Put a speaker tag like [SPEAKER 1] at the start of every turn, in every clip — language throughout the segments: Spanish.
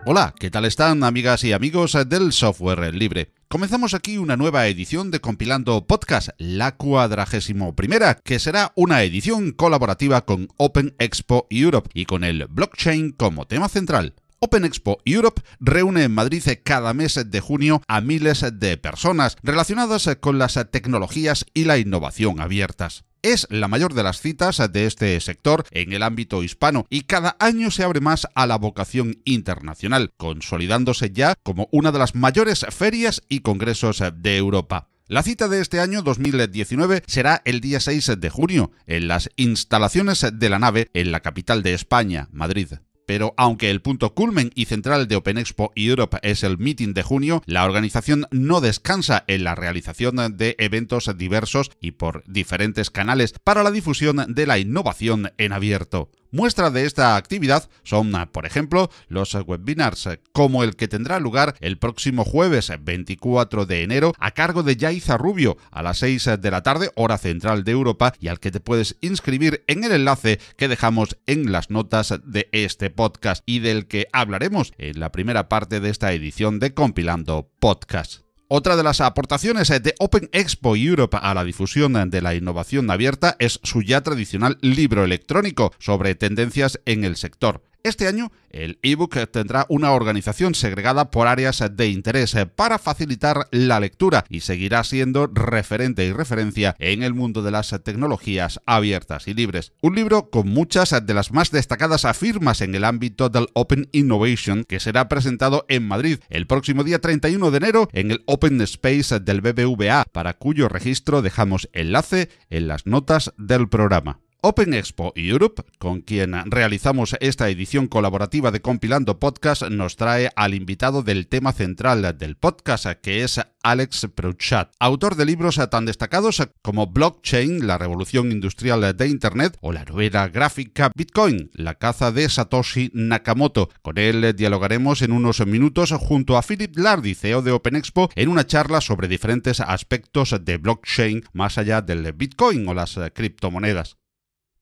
[SPEAKER 1] Hola, ¿qué tal están, amigas y amigos del software libre? Comenzamos aquí una nueva edición de Compilando Podcast, la 41ª, que será una edición colaborativa con Open Expo Europe y con el blockchain como tema central. Open Expo Europe reúne en Madrid cada mes de junio a miles de personas relacionadas con las tecnologías y la innovación abiertas. Es la mayor de las citas de este sector en el ámbito hispano y cada año se abre más a la vocación internacional, consolidándose ya como una de las mayores ferias y congresos de Europa. La cita de este año 2019 será el día 6 de junio en las instalaciones de la nave en la capital de España, Madrid. Pero aunque el punto culmen y central de Open Expo Europe es el meeting de junio, la organización no descansa en la realización de eventos diversos y por diferentes canales para la difusión de la innovación en abierto. Muestra de esta actividad son, por ejemplo, los webinars, como el que tendrá lugar el próximo jueves 24 de enero a cargo de Yaiza Rubio a las 6 de la tarde, hora central de Europa, y al que te puedes inscribir en el enlace que dejamos en las notas de este podcast y del que hablaremos en la primera parte de esta edición de Compilando Podcast. Otra de las aportaciones de Open Expo Europe a la difusión de la innovación abierta es su ya tradicional libro electrónico sobre tendencias en el sector. Este año, el ebook tendrá una organización segregada por áreas de interés para facilitar la lectura y seguirá siendo referente y referencia en el mundo de las tecnologías abiertas y libres. Un libro con muchas de las más destacadas firmas en el ámbito del Open Innovation que será presentado en Madrid el próximo día 31 de enero en el Open Space del BBVA, para cuyo registro dejamos enlace en las notas del programa. Open Expo Europe, con quien realizamos esta edición colaborativa de Compilando Podcast, nos trae al invitado del tema central del podcast, que es Alex Prouchat, autor de libros tan destacados como Blockchain, la revolución industrial de Internet, o la novela gráfica Bitcoin, la caza de Satoshi Nakamoto. Con él dialogaremos en unos minutos junto a Philip Lardy, CEO de Open Expo, en una charla sobre diferentes aspectos de blockchain más allá del Bitcoin o las criptomonedas.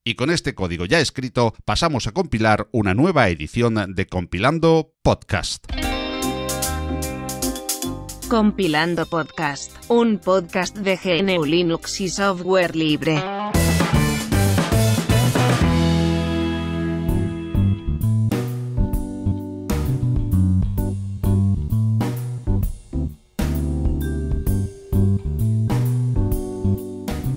[SPEAKER 1] Y con este código ya escrito, pasamos a compilar una nueva edición de Compilando Podcast.
[SPEAKER 2] Compilando Podcast, un podcast de GNU Linux y software libre.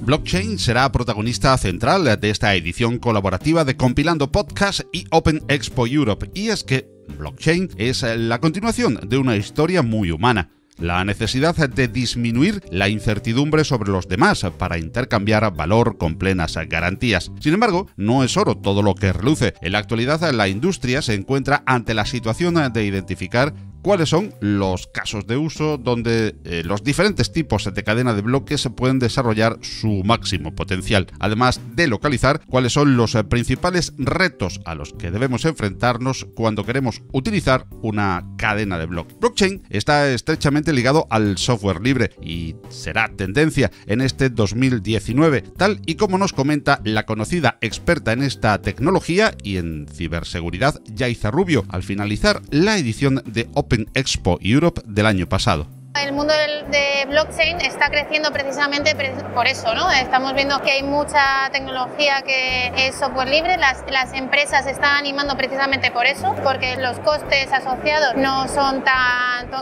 [SPEAKER 1] Blockchain será protagonista central de esta edición colaborativa de Compilando Podcast y Open Expo Europe, y es que blockchain es la continuación de una historia muy humana. La necesidad de disminuir la incertidumbre sobre los demás para intercambiar valor con plenas garantías. Sin embargo, no es oro todo lo que reluce. En la actualidad, la industria se encuentra ante la situación de identificar cuáles son los casos de uso donde los diferentes tipos de cadena de bloques pueden desarrollar su máximo potencial, además de localizar cuáles son los principales retos a los que debemos enfrentarnos cuando queremos utilizar una cadena de bloques. Blockchain está estrechamente ligado al software libre y será tendencia en este 2019, tal y como nos comenta la conocida experta en esta tecnología y en ciberseguridad, Yaiza Rubio, al finalizar la edición de Open Expo Europe del año pasado.
[SPEAKER 3] El mundo de blockchain está creciendo precisamente por eso, ¿no? Estamos viendo que hay mucha tecnología que es software libre, las empresas se están animando precisamente por eso, porque los costes asociados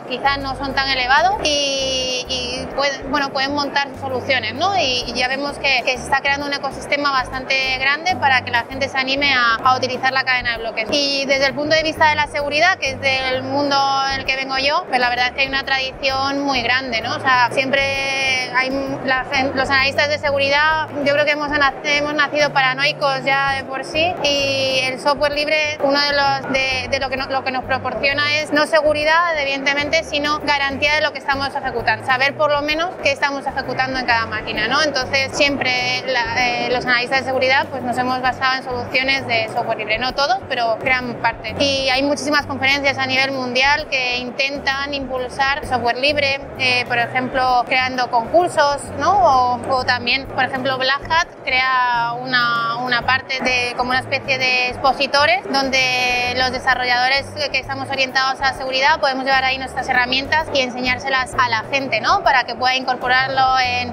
[SPEAKER 3] quizás no son tan elevados y pueden montar soluciones, ¿no? Y ya vemos que se está creando un ecosistema bastante grande para que la gente se anime a utilizar la cadena de bloques. Y desde el punto de vista de la seguridad, que es del mundo en el que vengo yo, pues la verdad es que hay una tradición muy grande, ¿no? O sea, siempre los analistas de seguridad, yo creo que hemos nacido paranoicos ya de por sí, y el software libre, uno de lo que nos proporciona es no seguridad, evidentemente, sino garantía de lo que estamos ejecutando, saber por lo menos qué estamos ejecutando en cada máquina, ¿no? Entonces, siempre los analistas de seguridad pues nos hemos basado en soluciones de software libre, no todos, pero gran parte. Y hay muchísimas conferencias a nivel mundial que intentan impulsar software libre, por ejemplo, creando concursos, ¿no? O también, por ejemplo, Black Hat crea una parte como una especie de expositores donde los desarrolladores que estamos orientados a seguridad podemos llevar ahí nuestras herramientas y enseñárselas a la gente, ¿no? Para que pueda incorporarlo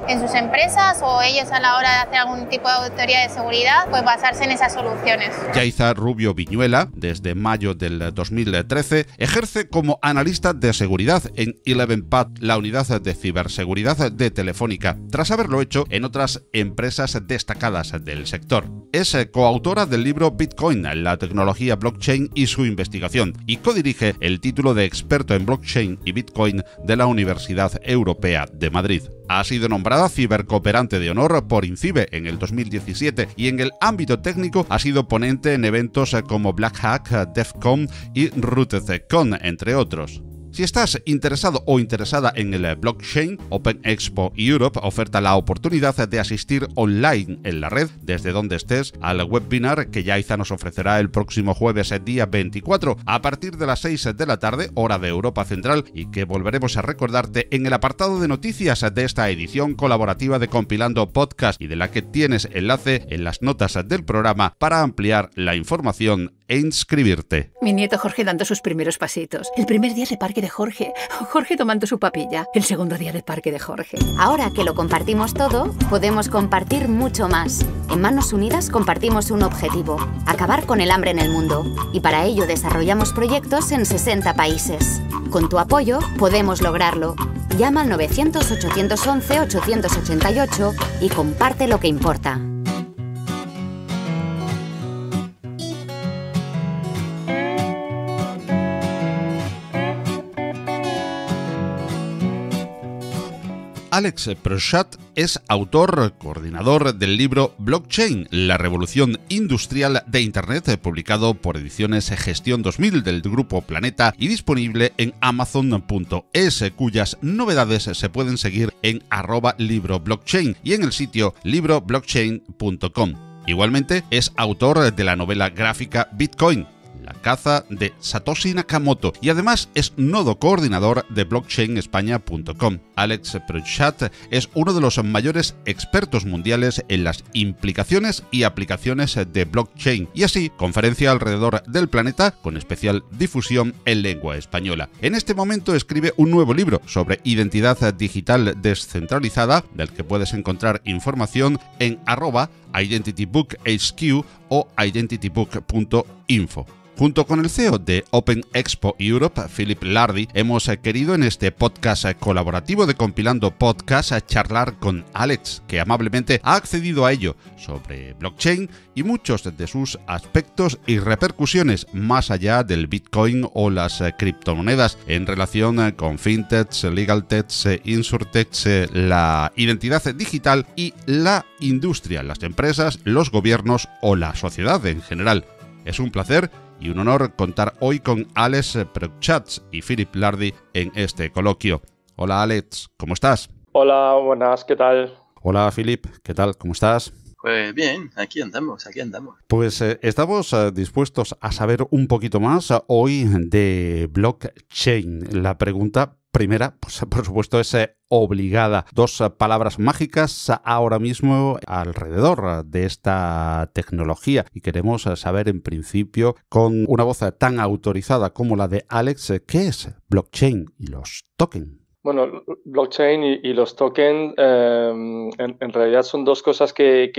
[SPEAKER 3] en sus empresas, o ellos a la hora de hacer algún tipo de auditoría de seguridad, pues basarse en esas soluciones.
[SPEAKER 1] Yaiza Rubio Viñuela, desde mayo del 2013, ejerce como analista de seguridad en 11pad, la unidad de ciberseguridad de Telefónica, tras haberlo hecho en otras empresas destacadas del sector. Es coautora del libro Bitcoin, la tecnología blockchain y su investigación, y codirige el título de experto en blockchain y Bitcoin de la Universidad Europea de Madrid. Ha sido nombrada cibercooperante de honor por INCIBE en el 2017 y en el ámbito técnico ha sido ponente en eventos como Black Hat, DEF CON y RootedCon, entre otros. Si estás interesado o interesada en el blockchain, Open Expo Europe oferta la oportunidad de asistir online en la red, desde donde estés, al webinar que Yaiza nos ofrecerá el próximo jueves, día 24, a partir de las 6 de la tarde, hora de Europa Central, y que volveremos a recordarte en el apartado de noticias de esta edición colaborativa de Compilando Podcast, y de la que tienes enlace en las notas del programa para ampliar la información e inscribirte.
[SPEAKER 4] Mi nieto Jorge dando sus primeros pasitos. El primer día de parque de Jorge. Jorge tomando su papilla. El segundo día de parque de Jorge.
[SPEAKER 5] Ahora que lo compartimos todo, podemos compartir mucho más. En Manos Unidas compartimos un objetivo: acabar con el hambre en el mundo. Y para ello desarrollamos proyectos en 60 países. Con tu apoyo podemos lograrlo. Llama al 900-811-888 y comparte lo que importa.
[SPEAKER 1] Alex Prochat es autor, coordinador del libro Blockchain, la revolución industrial de Internet, publicado por Ediciones Gestión 2000 del Grupo Planeta y disponible en Amazon.es, cuyas novedades se pueden seguir en @libroblockchain y en el sitio libroblockchain.com. Igualmente es autor de la novela gráfica Bitcoin, la caza de Satoshi Nakamoto, y además es nodo coordinador de blockchainespaña.com. Alex Prochat es uno de los mayores expertos mundiales en las implicaciones y aplicaciones de blockchain, y así conferencia alrededor del planeta con especial difusión en lengua española. En este momento escribe un nuevo libro sobre identidad digital descentralizada, del que puedes encontrar información en @IdentityBookHQ o identitybook.info. Junto con el CEO de Open Expo Europe, Philip Lardy, hemos querido en este podcast colaborativo de Compilando Podcast charlar con Alex, que amablemente ha accedido a ello, sobre blockchain y muchos de sus aspectos y repercusiones más allá del Bitcoin o las criptomonedas en relación con fintechs, legaltechs, insurtechs, la identidad digital y la industria, las empresas, los gobiernos o la sociedad en general. Es un placer y un honor contar hoy con Alex Prochat y Philip Lardy en este coloquio. Hola Alex, ¿cómo estás?
[SPEAKER 6] Hola, buenas, ¿qué tal?
[SPEAKER 1] Hola Philip, ¿qué tal? ¿Cómo estás?
[SPEAKER 7] Pues bien, aquí andamos.
[SPEAKER 1] Pues estamos dispuestos a saber un poquito más hoy de blockchain. La pregunta primera, pues por supuesto, es obligada. Dos palabras mágicas ahora mismo alrededor de esta tecnología, y queremos saber en principio, con una voz tan autorizada como la de Alex, ¿qué es blockchain y los tokens?
[SPEAKER 6] Bueno, blockchain y los tokens en realidad son dos cosas que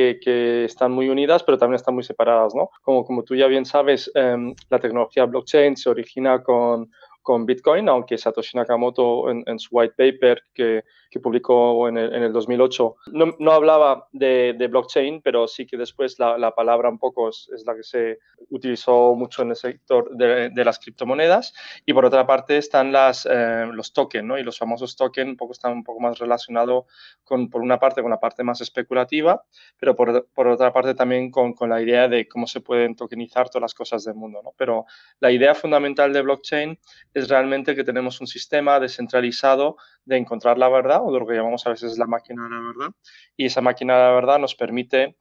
[SPEAKER 6] están muy unidas, pero también están muy separadas, ¿no? Como tú ya bien sabes, la tecnología blockchain se origina con con Bitcoin, aunque Satoshi Nakamoto en su white paper que publicó en el 2008 no hablaba de blockchain, pero sí que después la palabra un poco es la que se utilizó mucho en el sector de las criptomonedas. Y por otra parte están los tokens, ¿no? Y los famosos tokens están un poco más relacionados por una parte con la parte más especulativa, pero por otra parte también con la idea de cómo se pueden tokenizar todas las cosas del mundo, ¿no? Pero la idea fundamental de blockchain es realmente que tenemos un sistema descentralizado de encontrar la verdad, o de lo que llamamos a veces la máquina de la verdad, y esa máquina de la verdad nos permite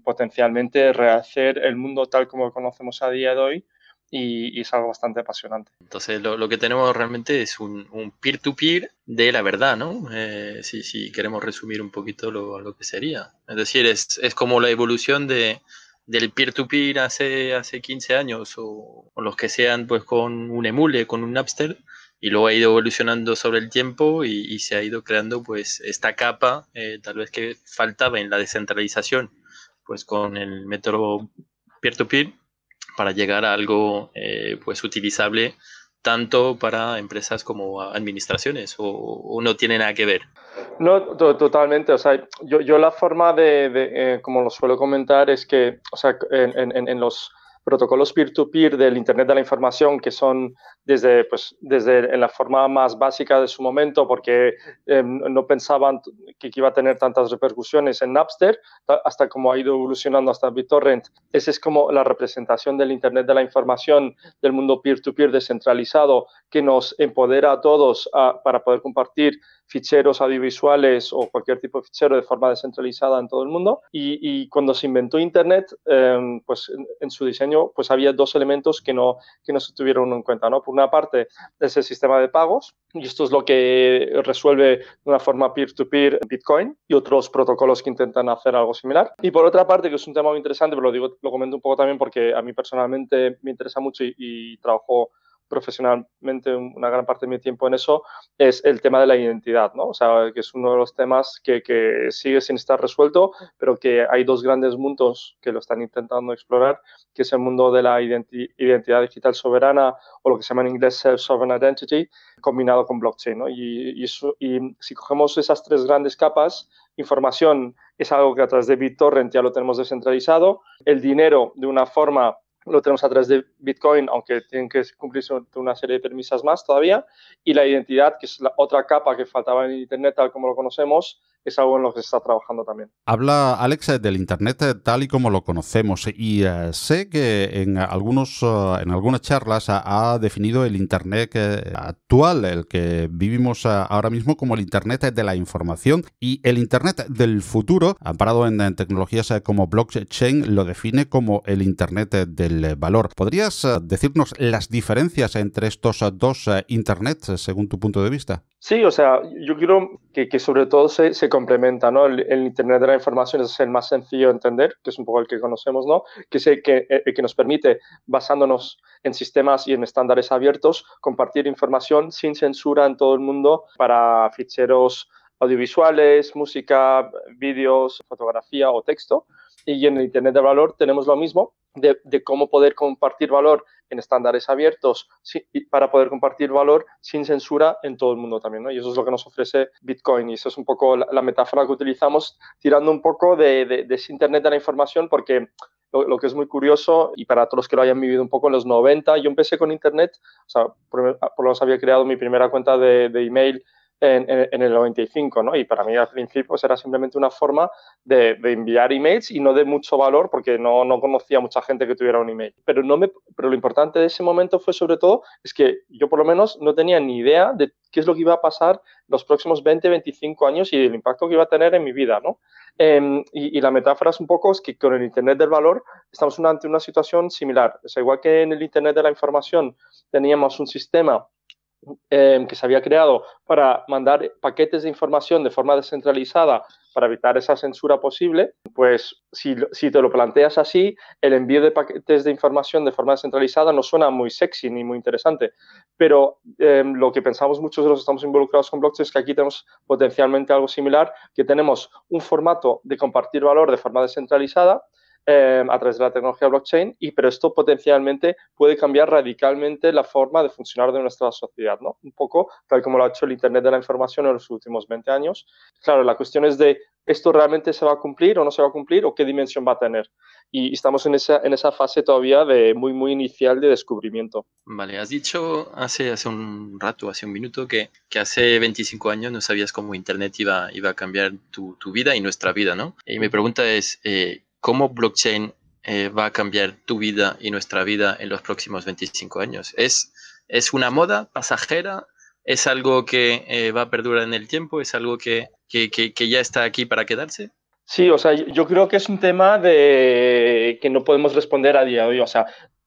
[SPEAKER 6] potencialmente rehacer el mundo tal como lo conocemos a día de hoy, y es algo bastante apasionante.
[SPEAKER 7] Entonces lo que tenemos realmente es un peer-to-peer de la verdad, ¿no? Si queremos resumir un poquito lo que sería. Es decir, es como la evolución del peer-to-peer hace 15 años o los que sean pues con un emule, con un Napster, y luego ha ido evolucionando sobre el tiempo y se ha ido creando pues esta capa tal vez que faltaba en la descentralización, pues con el método peer-to-peer para llegar a algo pues utilizable tanto para empresas como administraciones, o no tiene nada que ver.
[SPEAKER 6] No, totalmente. O sea, yo la forma como lo suelo comentar, es que, o sea, en los protocolos peer-to-peer del Internet de la Información, que son desde en la forma más básica de su momento, porque no pensaban que iba a tener tantas repercusiones en Napster, hasta como ha ido evolucionando hasta BitTorrent. Esa es como la representación del Internet de la Información, del mundo peer-to-peer descentralizado, que nos empodera a todos para poder compartir ficheros audiovisuales o cualquier tipo de fichero de forma descentralizada en todo el mundo. Y cuando se inventó Internet, pues en su diseño pues había dos elementos que no se tuvieron en cuenta, ¿no? Por una parte es el sistema de pagos, y esto es lo que resuelve de una forma peer-to-peer Bitcoin y otros protocolos que intentan hacer algo similar. Y por otra parte, que es un tema muy interesante, pero lo comento un poco también porque a mí personalmente me interesa mucho y trabajo profesionalmente una gran parte de mi tiempo en eso, es el tema de la identidad, ¿no? O sea, que es uno de los temas que sigue sin estar resuelto, pero que hay dos grandes mundos que lo están intentando explorar, que es el mundo de la identidad digital soberana, o lo que se llama en inglés Self-Sovereign Identity, combinado con blockchain, ¿no? Y si cogemos esas tres grandes capas, información es algo que a través de BitTorrent ya lo tenemos descentralizado, el dinero de una forma lo tenemos a través de Bitcoin, aunque tienen que cumplirse una serie de permisos más todavía, y la identidad, que es la otra capa que faltaba en Internet tal como lo conocemos, es algo en lo que se está trabajando también.
[SPEAKER 1] Habla Alex del Internet tal y como lo conocemos, y sé que en algunas charlas ha definido el Internet actual, el que vivimos ahora mismo, como el Internet de la información, y el Internet del futuro, amparado en tecnologías como blockchain, lo define como el Internet del valor. ¿Podrías decirnos las diferencias entre estos dos Internets según tu punto de vista?
[SPEAKER 6] Sí, o sea, yo creo que sobre todo se complementa, ¿no? El Internet de la Información es el más sencillo de entender, que es un poco el que conocemos, ¿no? Que es el que nos permite, basándonos en sistemas y en estándares abiertos, compartir información sin censura en todo el mundo para ficheros audiovisuales, música, vídeos, fotografía o texto. Y en el Internet del valor tenemos lo mismo, de cómo poder compartir valor en estándares abiertos para poder compartir valor sin censura en todo el mundo también, ¿no? Y eso es lo que nos ofrece Bitcoin, y eso es un poco la metáfora que utilizamos, tirando un poco de ese Internet de la información, porque lo que es muy curioso, y para todos los que lo hayan vivido un poco en los 90, yo empecé con Internet, o sea, por lo menos había creado mi primera cuenta de email en el 95, ¿no? Y para mí al principio pues era simplemente una forma de enviar emails y no de mucho valor, porque no conocía mucha gente que tuviera un email. Pero lo importante de ese momento fue sobre todo es que yo por lo menos no tenía ni idea de qué es lo que iba a pasar los próximos 20, 25 años y el impacto que iba a tener en mi vida, ¿no? Y la metáfora es un poco es que con el Internet del valor estamos ante una situación similar. O sea, igual que en el Internet de la información teníamos un sistema que se había creado para mandar paquetes de información de forma descentralizada para evitar esa censura posible, pues si te lo planteas así, el envío de paquetes de información de forma descentralizada no suena muy sexy ni muy interesante, pero lo que pensamos muchos de los que estamos involucrados con blockchain es que aquí tenemos potencialmente algo similar, que tenemos un formato de compartir valor de forma descentralizada, a través de la tecnología blockchain, pero esto potencialmente puede cambiar radicalmente la forma de funcionar de nuestra sociedad, ¿no? Un poco tal como lo ha hecho el Internet de la Información en los últimos 20 años. Claro, la cuestión es de ¿esto realmente se va a cumplir o no se va a cumplir o qué dimensión va a tener? Y estamos en esa fase todavía de muy inicial de descubrimiento.
[SPEAKER 7] Vale, has dicho hace un rato, hace un minuto, que hace 25 años no sabías cómo Internet iba a cambiar tu vida y nuestra vida, ¿no? Y mi pregunta es, ¿cómo blockchain va a cambiar tu vida y nuestra vida en los próximos 25 años? ¿Es una moda pasajera? ¿Es algo que va a perdurar en el tiempo? ¿Es algo que ya está aquí para quedarse?
[SPEAKER 6] Sí, o sea, yo creo que es un tema que no podemos responder a día de hoy, o sea,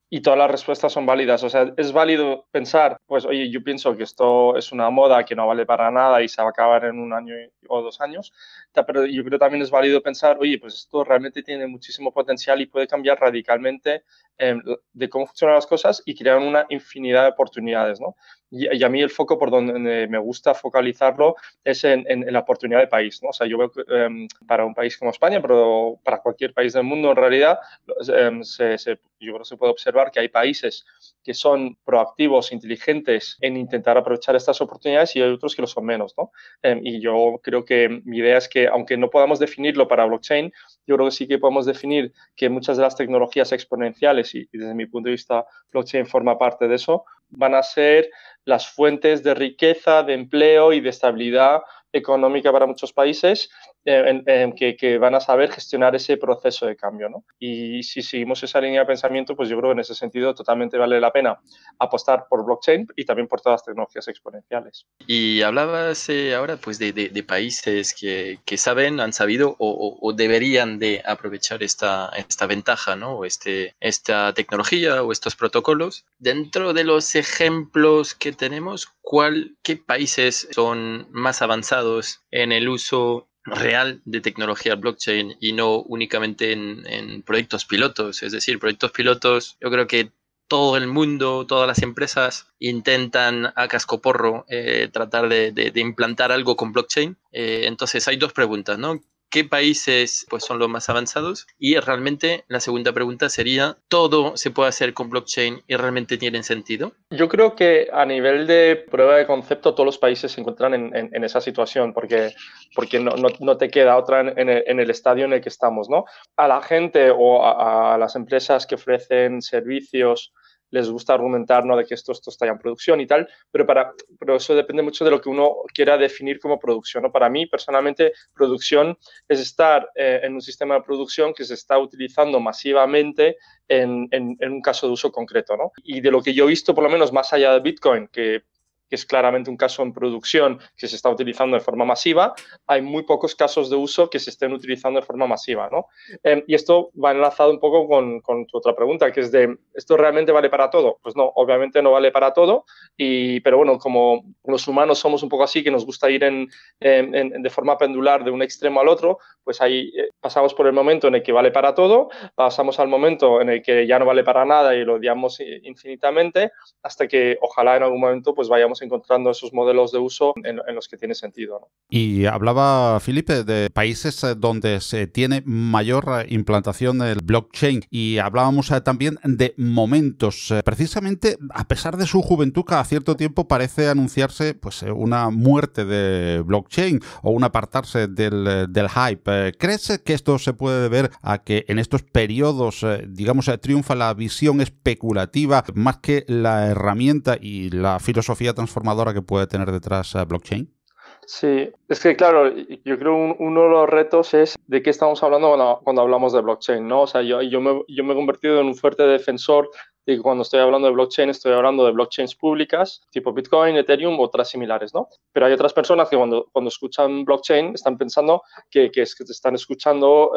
[SPEAKER 6] y todas las respuestas son válidas. O sea, es válido pensar, pues, oye, yo pienso que esto es una moda que no vale para nada y se va a acabar en 1 año o 2 años, pero yo creo también es válido pensar, oye, pues esto realmente tiene muchísimo potencial y puede cambiar radicalmente de cómo funcionan las cosas y crear una infinidad de oportunidades, ¿no? Y a mí el foco por donde me gusta focalizarlo es en la oportunidad de país, ¿no? O sea, yo veo que para un país como España, pero para cualquier país del mundo en realidad, yo creo que se puede observar que hay países que son proactivos, inteligentes en intentar aprovechar estas oportunidades y hay otros que lo son menos, ¿no? Y yo creo que mi idea es que, aunque no podamos definirlo para blockchain, yo creo que sí que podemos definir que muchas de las tecnologías exponenciales, y desde mi punto de vista blockchain forma parte de eso, van a ser las fuentes de riqueza, de empleo y de estabilidad económica para muchos países que van a saber gestionar ese proceso de cambio, ¿no? Y si seguimos esa línea de pensamiento, pues yo creo que en ese sentido totalmente vale la pena apostar por blockchain y también por todas las tecnologías exponenciales.
[SPEAKER 7] Y hablabas ahora pues de países que saben, han sabido o deberían de aprovechar esta ventaja, ¿no? O esta tecnología o estos protocolos. Dentro de los ejemplos que tenemos, ¿qué países son más avanzados en el uso real de tecnología blockchain y no únicamente en proyectos pilotos? Es decir, proyectos pilotos, yo creo que todo el mundo, todas las empresas intentan a cascoporro tratar de implantar algo con blockchain. Entonces hay 2 preguntas, ¿no? ¿Qué países pues, son los más avanzados? Y realmente la segunda pregunta sería, ¿todo se puede hacer con blockchain y realmente tiene sentido?
[SPEAKER 6] Yo creo que a nivel de prueba de concepto todos los países se encuentran en esa situación porque no te queda otra en el estadio en el que estamos, ¿no? A la gente o a las empresas que ofrecen servicios les gusta argumentar, ¿no?, de que esto está ya en producción y tal, pero eso depende mucho de lo que uno quiera definir como producción, ¿no? Para mí, personalmente, producción es estar en un sistema de producción que se está utilizando masivamente en un caso de uso concreto, ¿no? Y de lo que yo he visto, por lo menos más allá de Bitcoin, que es claramente un caso en producción que se está utilizando de forma masiva, hay muy pocos casos de uso que se estén utilizando de forma masiva, ¿no? Y esto va enlazado un poco con tu otra pregunta, que es de, ¿esto realmente vale para todo? Pues no, obviamente no vale para todo, pero bueno, como los humanos somos un poco así, que nos gusta ir de forma pendular de un extremo al otro, pues ahí pasamos por el momento en el que vale para todo, pasamos al momento en el que ya no vale para nada y lo odiamos infinitamente, hasta que ojalá en algún momento pues vayamos encontrando esos modelos de uso en los que tiene sentido, ¿no?
[SPEAKER 1] Y hablaba, Felipe, de países donde se tiene mayor implantación del blockchain y hablábamos también de momentos. Precisamente, a pesar de su juventud, cada cierto tiempo parece anunciarse pues una muerte de blockchain o un apartarse del hype. ¿Crees que esto se puede deber a que en estos periodos, digamos, triunfa la visión especulativa más que la herramienta y la filosofía transformadora que puede tener detrás blockchain?
[SPEAKER 6] Sí, es que claro, yo creo uno de los retos es de qué estamos hablando cuando hablamos de blockchain, ¿no? O sea, yo me he convertido en un fuerte defensor de que cuando estoy hablando de blockchain estoy hablando de blockchains públicas tipo Bitcoin, Ethereum u otras similares, ¿no? Pero hay otras personas que cuando escuchan blockchain están pensando que te están escuchando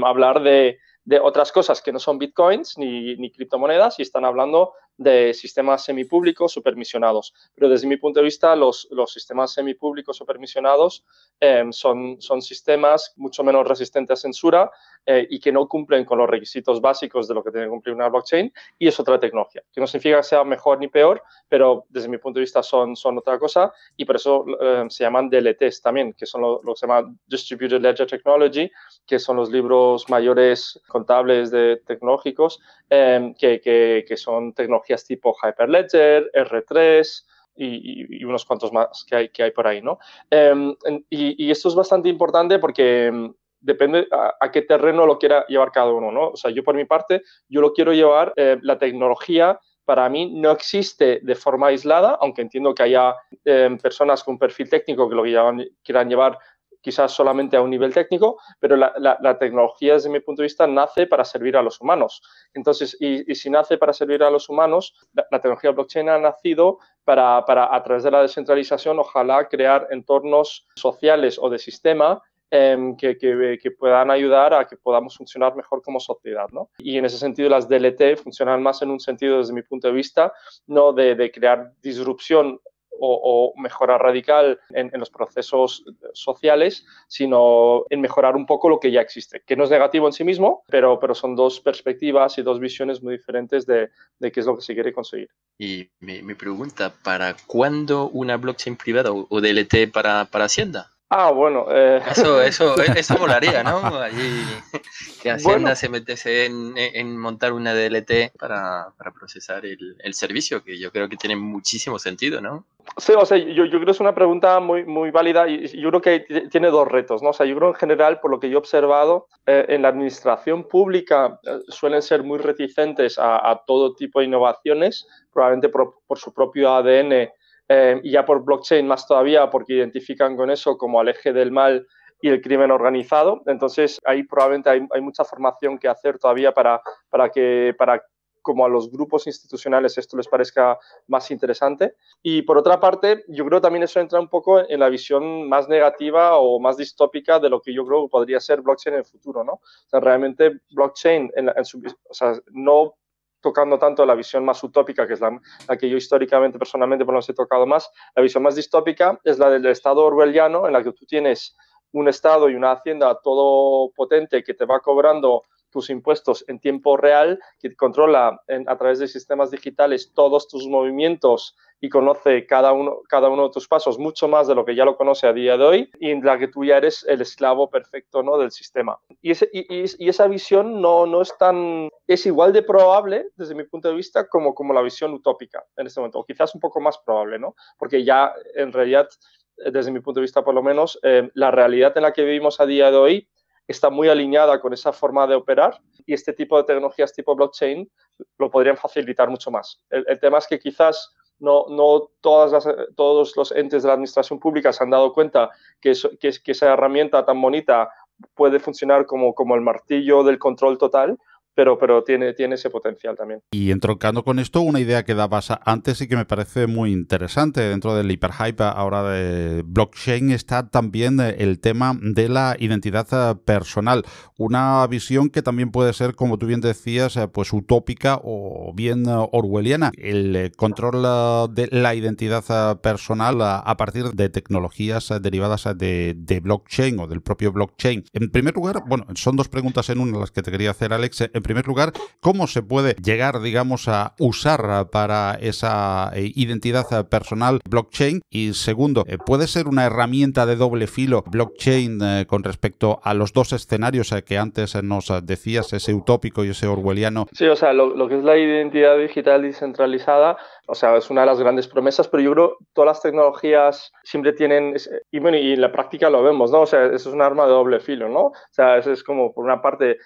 [SPEAKER 6] hablar de otras cosas que no son bitcoins ni criptomonedas y están hablando de sistemas semipúblicos supervisionados. Pero desde mi punto de vista, los sistemas semipúblicos supervisionados son sistemas mucho menos resistentes a censura y que no cumplen con los requisitos básicos de lo que tiene que cumplir una blockchain, y es otra tecnología, que no significa que sea mejor ni peor, pero desde mi punto de vista son otra cosa, y por eso se llaman DLTs también, que son lo que se llama Distributed Ledger Technology, que son los libros mayores contables tecnológicos, que son tecnologías tipo Hyperledger, R3, y unos cuantos más que hay por ahí, ¿no? Y esto es bastante importante porque depende a qué terreno lo quiera llevar cada uno, ¿no? O sea, yo por mi parte, yo lo quiero llevar, la tecnología para mí no existe de forma aislada, aunque entiendo que haya personas con un perfil técnico que lo quieran llevar quizás solamente a un nivel técnico, pero la tecnología, desde mi punto de vista, nace para servir a los humanos. Entonces, y si nace para servir a los humanos, la tecnología blockchain ha nacido para, a través de la descentralización, ojalá crear entornos sociales o de sistema que puedan ayudar a que podamos funcionar mejor como sociedad, ¿no? Y en ese sentido las DLT funcionan más en un sentido, desde mi punto de vista, no de crear disrupción o mejora radical en los procesos sociales, sino en mejorar un poco lo que ya existe, que no es negativo en sí mismo, pero son dos perspectivas y dos visiones muy diferentes de qué es lo que se quiere conseguir.
[SPEAKER 7] Y me pregunta, ¿para cuándo una blockchain privada o DLT para Hacienda?
[SPEAKER 6] Bueno.
[SPEAKER 7] Eso molaría, ¿no? Allí, que Hacienda se metiese en montar una DLT para procesar el servicio, que yo creo que tiene muchísimo sentido, ¿no?
[SPEAKER 6] Sí, o sea, yo creo que es una pregunta muy, muy válida, y yo creo que tiene dos retos, ¿no? O sea, yo creo en general, por lo que yo he observado, en la administración pública suelen ser muy reticentes a todo tipo de innovaciones, probablemente por su propio ADN, y ya por blockchain más todavía, porque identifican con eso como al eje del mal y el crimen organizado. Entonces, ahí probablemente hay mucha formación que hacer todavía para como a los grupos institucionales esto les parezca más interesante. Y por otra parte, yo creo también eso entra un poco en la visión más negativa o más distópica de lo que yo creo que podría ser blockchain en el futuro, ¿no? O sea, realmente blockchain, o sea, no tocando tanto la visión más utópica, que es la que yo históricamente, personalmente, por lo menos he tocado más, la visión más distópica es la del Estado orwelliano, en la que tú tienes un Estado y una Hacienda todo potente que te va cobrando tus impuestos en tiempo real, que controla a través de sistemas digitales todos tus movimientos y conoce cada uno de tus pasos mucho más de lo que ya lo conoce a día de hoy, y en la que tú ya eres el esclavo perfecto, ¿no?, del sistema. Y esa visión no es igual de probable desde mi punto de vista como la visión utópica en este momento, o quizás un poco más probable, ¿no? Porque ya en realidad, desde mi punto de vista por lo menos, la realidad en la que vivimos a día de hoy está muy alineada con esa forma de operar, y este tipo de tecnologías tipo blockchain lo podrían facilitar mucho más. El tema es que quizás no todos los entes de la administración pública se han dado cuenta que esa herramienta tan bonita puede funcionar como el martillo del control total, pero tiene ese potencial también.
[SPEAKER 1] Y entroncando con esto, una idea que dabas antes y que me parece muy interesante dentro del hiperhype ahora de blockchain está también el tema de la identidad personal. Una visión que también puede ser, como tú bien decías, pues utópica o bien orwelliana. El control de la identidad personal a partir de tecnologías derivadas de blockchain o del propio blockchain. En primer lugar, bueno, son dos preguntas en una las que te quería hacer, Alex. En primer lugar, ¿cómo se puede llegar, digamos, a usar para esa identidad personal blockchain? Y segundo, ¿puede ser una herramienta de doble filo blockchain con respecto a los dos escenarios que antes nos decías, ese utópico y ese orwelliano?
[SPEAKER 6] Sí, o sea, lo que es la identidad digital descentralizada, o sea, es una de las grandes promesas, pero yo creo que todas las tecnologías siempre tienen, y bueno, y en la práctica lo vemos, ¿no? O sea, eso es un arma de doble filo, ¿no? O sea, eso es como, por una parte,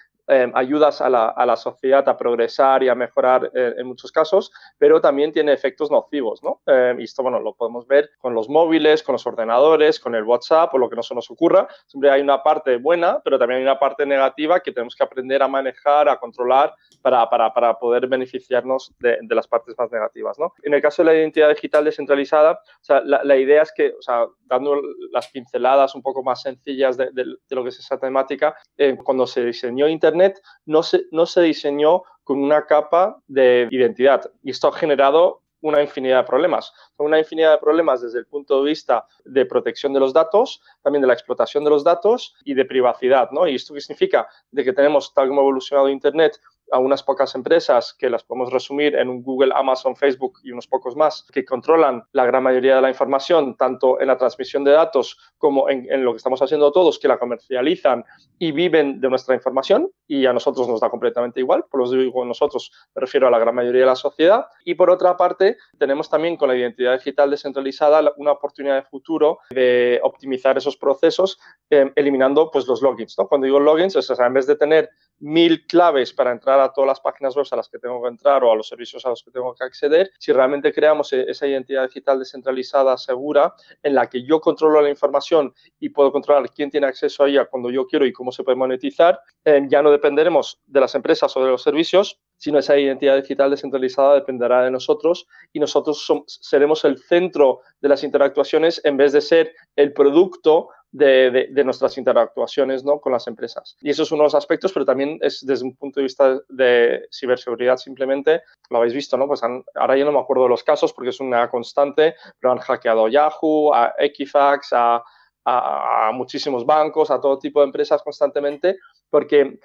[SPEAKER 6] ayudas a la sociedad a progresar y a mejorar en muchos casos, pero también tiene efectos nocivos, ¿no? Y esto, bueno, lo podemos ver con los móviles, con los ordenadores, con el WhatsApp, o lo que no se nos ocurra. Siempre hay una parte buena, pero también hay una parte negativa que tenemos que aprender a manejar, a controlar para poder beneficiarnos de las partes más negativas, ¿no? En el caso de la identidad digital descentralizada, o sea, la idea es que, o sea, dando las pinceladas un poco más sencillas de lo que es esa temática, cuando se diseñó Internet, no se diseñó con una capa de identidad, y esto ha generado una infinidad de problemas. Son una infinidad de problemas desde el punto de vista de protección de los datos, también de la explotación de los datos y de privacidad, ¿no? ¿Y esto qué significa? De que tenemos, tal como ha evolucionado Internet, a unas pocas empresas que las podemos resumir en un Google, Amazon, Facebook y unos pocos más que controlan la gran mayoría de la información, tanto en la transmisión de datos como en lo que estamos haciendo todos, que la comercializan y viven de nuestra información, y a nosotros nos da completamente igual. Por lo digo nosotros, me refiero a la gran mayoría de la sociedad. Y por otra parte, tenemos también con la identidad digital descentralizada una oportunidad de futuro de optimizar esos procesos eliminando pues los logins, ¿no? Cuando digo logins, o sea, en vez de tener 1000 claves para entrar a todas las páginas web a las que tengo que entrar o a los servicios a los que tengo que acceder, si realmente creamos esa identidad digital descentralizada segura en la que yo controlo la información y puedo controlar quién tiene acceso a ella cuando yo quiero y cómo se puede monetizar, ya no dependeremos de las empresas o de los servicios, sino esa identidad digital descentralizada dependerá de nosotros y nosotros seremos el centro de las interactuaciones en vez de ser el producto de nuestras interactuaciones, ¿no?, con las empresas. Y eso es uno de los aspectos, pero también es desde un punto de vista de ciberseguridad simplemente, lo habéis visto, ¿no? Pues ahora ya no me acuerdo de los casos porque es una constante, pero han hackeado a Yahoo, a Equifax, a muchísimos bancos, a todo tipo de empresas constantemente, porque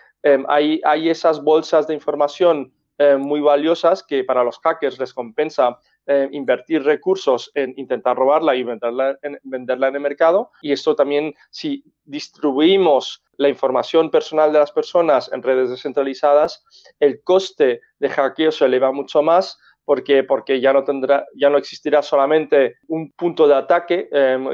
[SPEAKER 6] hay esas bolsas de información muy valiosas que para los hackers les compensa invertir recursos en intentar robarla y venderla en el mercado. Y esto también, si distribuimos la información personal de las personas en redes descentralizadas, el coste de hackeo se eleva mucho más porque ya no existirá solamente un punto de ataque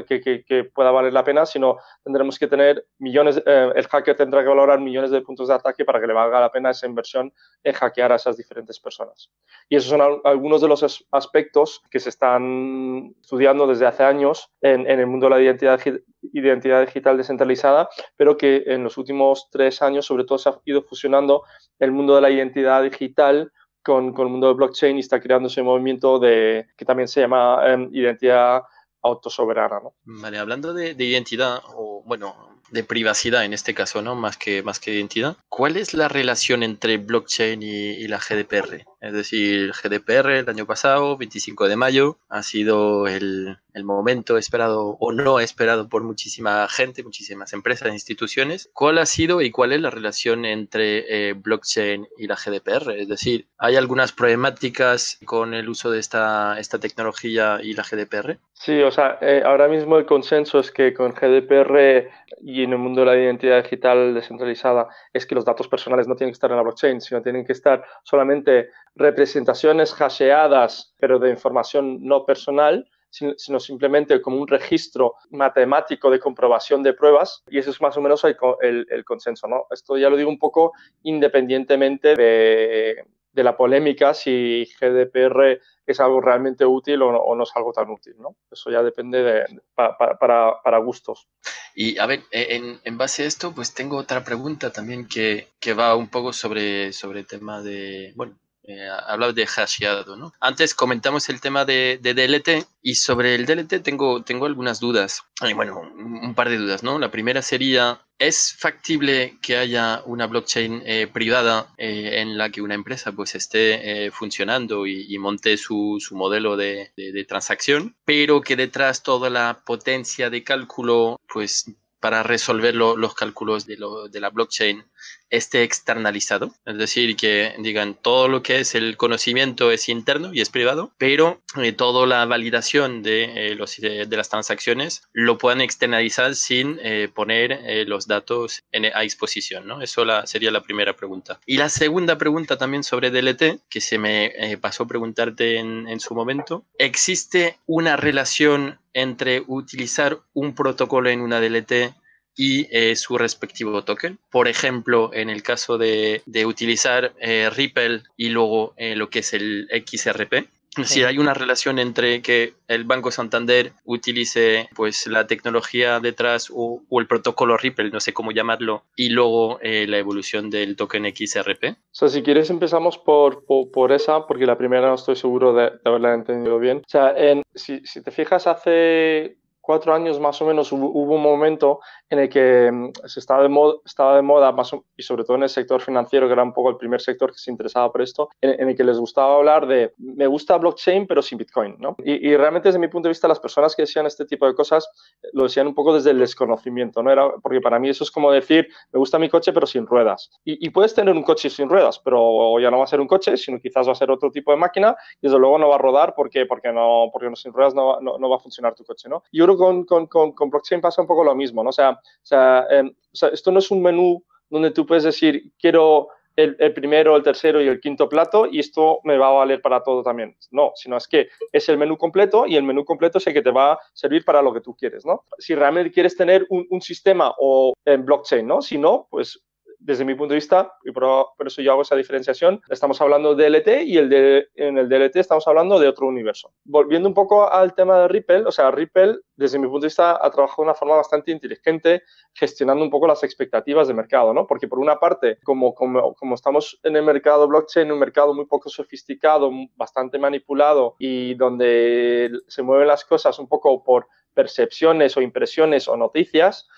[SPEAKER 6] que pueda valer la pena, sino tendremos que tener el hacker tendrá que valorar millones de puntos de ataque para que le valga la pena esa inversión en hackear a esas diferentes personas. Y esos son algunos de los aspectos que se están estudiando desde hace años en el mundo de la identidad digital descentralizada, pero que en los últimos 3 años sobre todo se ha ido fusionando el mundo de la identidad digital con el mundo de blockchain y está creando ese movimiento que también se llama identidad autosoberana, ¿no?
[SPEAKER 7] Vale, hablando de identidad, o bueno, de privacidad en este caso, ¿no? Más que identidad, ¿cuál es la relación entre blockchain y la GDPR? Es decir, el GDPR el año pasado, 25 de mayo, ha sido el momento esperado o no esperado por muchísima gente, muchísimas empresas e instituciones. ¿Cuál ha sido y cuál es la relación entre blockchain y la GDPR? Es decir, ¿hay algunas problemáticas con el uso de esta tecnología y la GDPR?
[SPEAKER 6] Sí, o sea, ahora mismo el consenso es que con GDPR y en el mundo de la identidad digital descentralizada es que los datos personales no tienen que estar en la blockchain, sino tienen que estar solamente representaciones hasheadas, pero de información no personal, sino simplemente como un registro matemático de comprobación de pruebas, y eso es más o menos el consenso, ¿no? Esto ya lo digo un poco independientemente de la polémica si GDPR es algo realmente útil o no es algo tan útil, ¿no? Eso ya depende para gustos.
[SPEAKER 7] Y a ver, en base a esto, pues tengo otra pregunta también que va un poco sobre el tema de, bueno, hablaba de hasheado, ¿no? Antes comentamos el tema de DLT y sobre el DLT tengo algunas dudas. Bueno, un par de dudas, ¿no? La primera sería, ¿es factible que haya una blockchain privada en la que una empresa pues esté funcionando y monte su modelo de transacción, pero que detrás toda la potencia de cálculo pues para resolver los cálculos de la blockchain esté externalizado? Es decir, que digan todo lo que es el conocimiento es interno y es privado, pero toda la validación de las transacciones lo puedan externalizar sin poner los datos a exposición, ¿no? Eso sería la primera pregunta. Y la segunda pregunta también sobre DLT, que se me pasó a preguntarte en su momento. ¿Existe una relación entre utilizar un protocolo en una DLT y su respectivo token? Por ejemplo, en el caso de utilizar Ripple y luego lo que es el XRP. Es decir, hay una relación entre que el Banco Santander utilice pues la tecnología detrás o el protocolo Ripple, no sé cómo llamarlo, y luego la evolución del token XRP.
[SPEAKER 6] O sea, si quieres empezamos por esa, porque la primera no estoy seguro de haberla entendido bien. O sea, si te fijas, hace 4 años más o menos hubo un momento en el que se estaba de moda y sobre todo en el sector financiero, que era un poco el primer sector que se interesaba por esto, en el que les gustaba hablar de me gusta blockchain pero sin Bitcoin, ¿no? Y realmente desde mi punto de vista las personas que decían este tipo de cosas lo decían un poco desde el desconocimiento, ¿no? Porque para mí eso es como decir me gusta mi coche pero sin ruedas. Y puedes tener un coche sin ruedas, pero ya no va a ser un coche, sino quizás va a ser otro tipo de máquina y desde luego no va a rodar porque sin ruedas no va a funcionar tu coche, ¿no? Yo creo que con blockchain pasa un poco lo mismo, ¿no? O sea, esto no es un menú donde tú puedes decir quiero el primero, el tercero y el quinto plato y esto me va a valer para todo también. No, sino es que es el menú completo y el menú completo es el que te va a servir para lo que tú quieres, ¿no? Si realmente quieres tener un sistema o en blockchain, ¿no? Si no, pues desde mi punto de vista, y por eso yo hago esa diferenciación, estamos hablando de DLT y en el DLT estamos hablando de otro universo. Volviendo un poco al tema de Ripple, o sea, Ripple, desde mi punto de vista, ha trabajado de una forma bastante inteligente, gestionando un poco las expectativas de mercado, ¿no? Porque por una parte, como estamos en el mercado blockchain, un mercado muy poco sofisticado, bastante manipulado y donde se mueven las cosas un poco por percepciones o impresiones o noticias,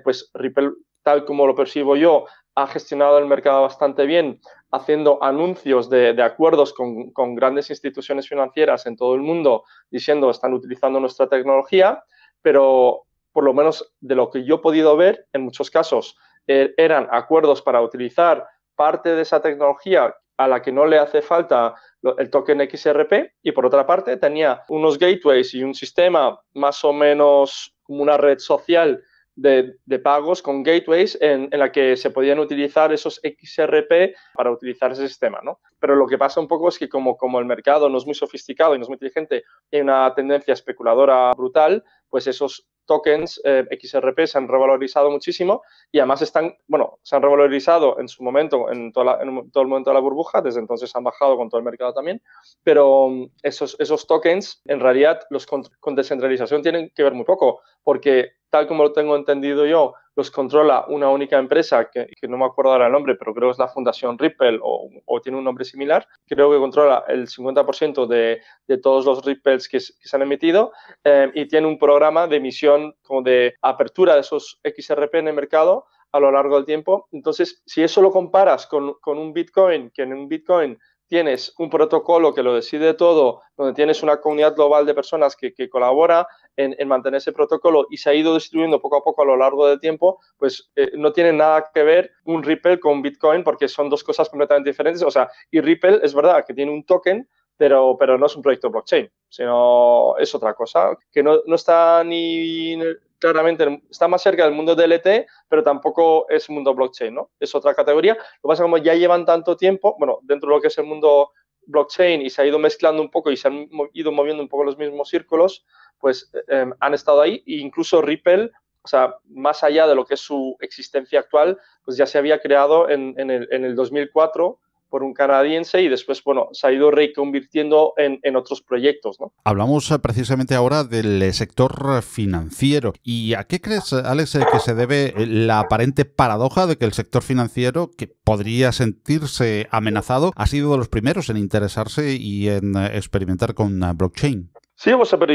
[SPEAKER 6] pues Ripple, tal como lo percibo yo, ha gestionado el mercado bastante bien, haciendo anuncios de acuerdos con grandes instituciones financieras en todo el mundo, diciendo están utilizando nuestra tecnología, pero por lo menos de lo que yo he podido ver, en muchos casos eran acuerdos para utilizar parte de esa tecnología a la que no le hace falta el token XRP y por otra parte tenía unos gateways y un sistema más o menos como una red social de pagos con gateways en la que se podían utilizar esos XRP para utilizar ese sistema, ¿no? Pero lo que pasa un poco es que como el mercado no es muy sofisticado y no es muy inteligente y hay una tendencia especuladora brutal, pues esos tokens XRP se han revalorizado muchísimo y además se han revalorizado en su momento, en todo el momento de la burbuja, desde entonces han bajado con todo el mercado también, pero esos tokens en realidad con descentralización tienen que ver muy poco, porque tal como lo tengo entendido yo, los controla una única empresa, que no me acuerdo ahora el nombre, pero creo que es la Fundación Ripple o tiene un nombre similar. Creo que controla el 50% de todos los Ripples que se han emitido y tiene un programa de emisión como de apertura de esos XRP en el mercado a lo largo del tiempo. Entonces, si eso lo comparas con un Bitcoin, que en un Bitcoin tienes un protocolo que lo decide todo, donde tienes una comunidad global de personas que colabora en mantener ese protocolo y se ha ido distribuyendo poco a poco a lo largo del tiempo, pues no tiene nada que ver un Ripple con Bitcoin porque son dos cosas completamente diferentes. O sea, y Ripple es verdad que tiene un token, pero no es un proyecto blockchain, sino es otra cosa, que no está ni claramente, está más cerca del mundo DLT, pero tampoco es mundo blockchain, ¿no? Es otra categoría. Lo que pasa es que como ya llevan tanto tiempo, bueno, dentro de lo que es el mundo blockchain y se ha ido mezclando un poco y se han ido moviendo un poco los mismos círculos, pues han estado ahí e incluso Ripple, o sea, más allá de lo que es su existencia actual, pues ya se había creado en el 2004 por un canadiense y después, bueno, se ha ido reconvirtiendo en otros proyectos, ¿no?
[SPEAKER 1] Hablamos precisamente ahora del sector financiero. ¿Y a qué crees, Alex, que se debe la aparente paradoja de que el sector financiero, que podría sentirse amenazado, ha sido de los primeros en interesarse y en experimentar con blockchain?
[SPEAKER 6] Sí, pero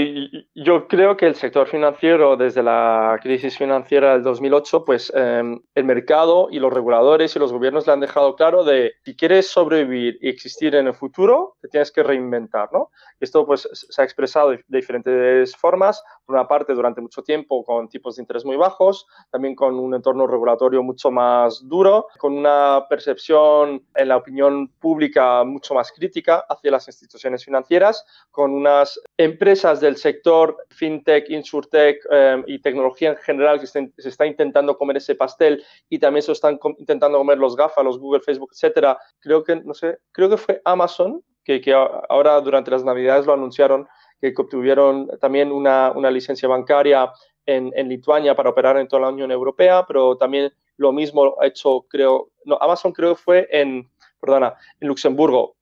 [SPEAKER 6] yo creo que el sector financiero, desde la crisis financiera del 2008, pues el mercado y los reguladores y los gobiernos le han dejado claro de si quieres sobrevivir y existir en el futuro, te tienes que reinventar, ¿no? Esto pues se ha expresado de diferentes formas. Por una parte, durante mucho tiempo con tipos de interés muy bajos, también con un entorno regulatorio mucho más duro, con una percepción en la opinión pública mucho más crítica hacia las instituciones financieras, con unas empresas del sector fintech, insurtech y tecnología en general que se está intentando comer ese pastel y también se están intentando comer los GAFA, los Google, Facebook, etcétera. Creo que fue Amazon que ahora durante las Navidades lo anunciaron, que obtuvieron también una licencia bancaria en Lituania para operar en toda la Unión Europea, pero también lo mismo ha hecho, Amazon creo que fue en Luxemburgo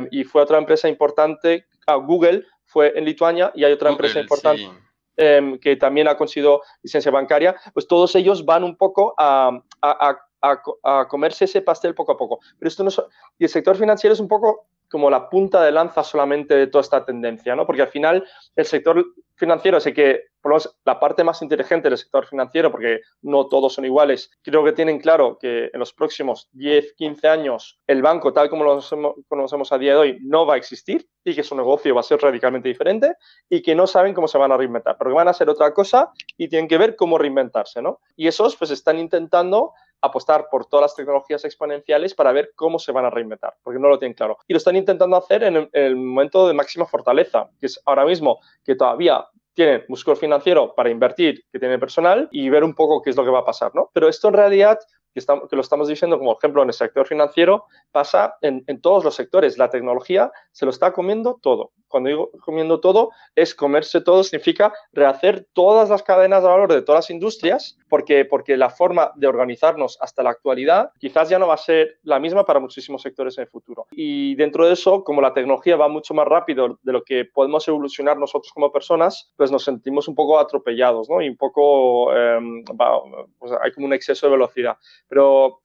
[SPEAKER 6] y fue otra empresa importante, Google fue en Lituania y hay otra empresa importante sí. Que también ha conseguido licencia bancaria. Pues todos ellos van un poco a comerse ese pastel poco a poco. Pero esto no y el sector financiero es un poco como la punta de lanza solamente de toda esta tendencia, ¿no? Porque al final el sector financiero es el que por lo menos la parte más inteligente del sector financiero, porque no todos son iguales, creo que tienen claro que en los próximos 10, 15 años el banco, tal como lo conocemos a día de hoy, no va a existir y que su negocio va a ser radicalmente diferente y que no saben cómo se van a reinventar, pero que van a hacer otra cosa y tienen que ver cómo reinventarse, ¿no? Y esos pues están intentando apostar por todas las tecnologías exponenciales para ver cómo se van a reinventar, porque no lo tienen claro. Y lo están intentando hacer en el momento de máxima fortaleza, que es ahora mismo que todavía tienen músculo financiero para invertir, que tienen personal y ver un poco qué es lo que va a pasar, ¿no? Pero esto en realidad, que lo estamos diciendo como ejemplo en el sector financiero, pasa en todos los sectores. La tecnología se lo está comiendo todo. Cuando digo comiendo todo, es comerse todo, significa rehacer todas las cadenas de valor de todas las industrias, porque la forma de organizarnos hasta la actualidad quizás ya no va a ser la misma para muchísimos sectores en el futuro. Y dentro de eso, como la tecnología va mucho más rápido de lo que podemos evolucionar nosotros como personas, pues nos sentimos un poco atropellados, ¿no? Y un poco, pues hay como un exceso de velocidad. Pero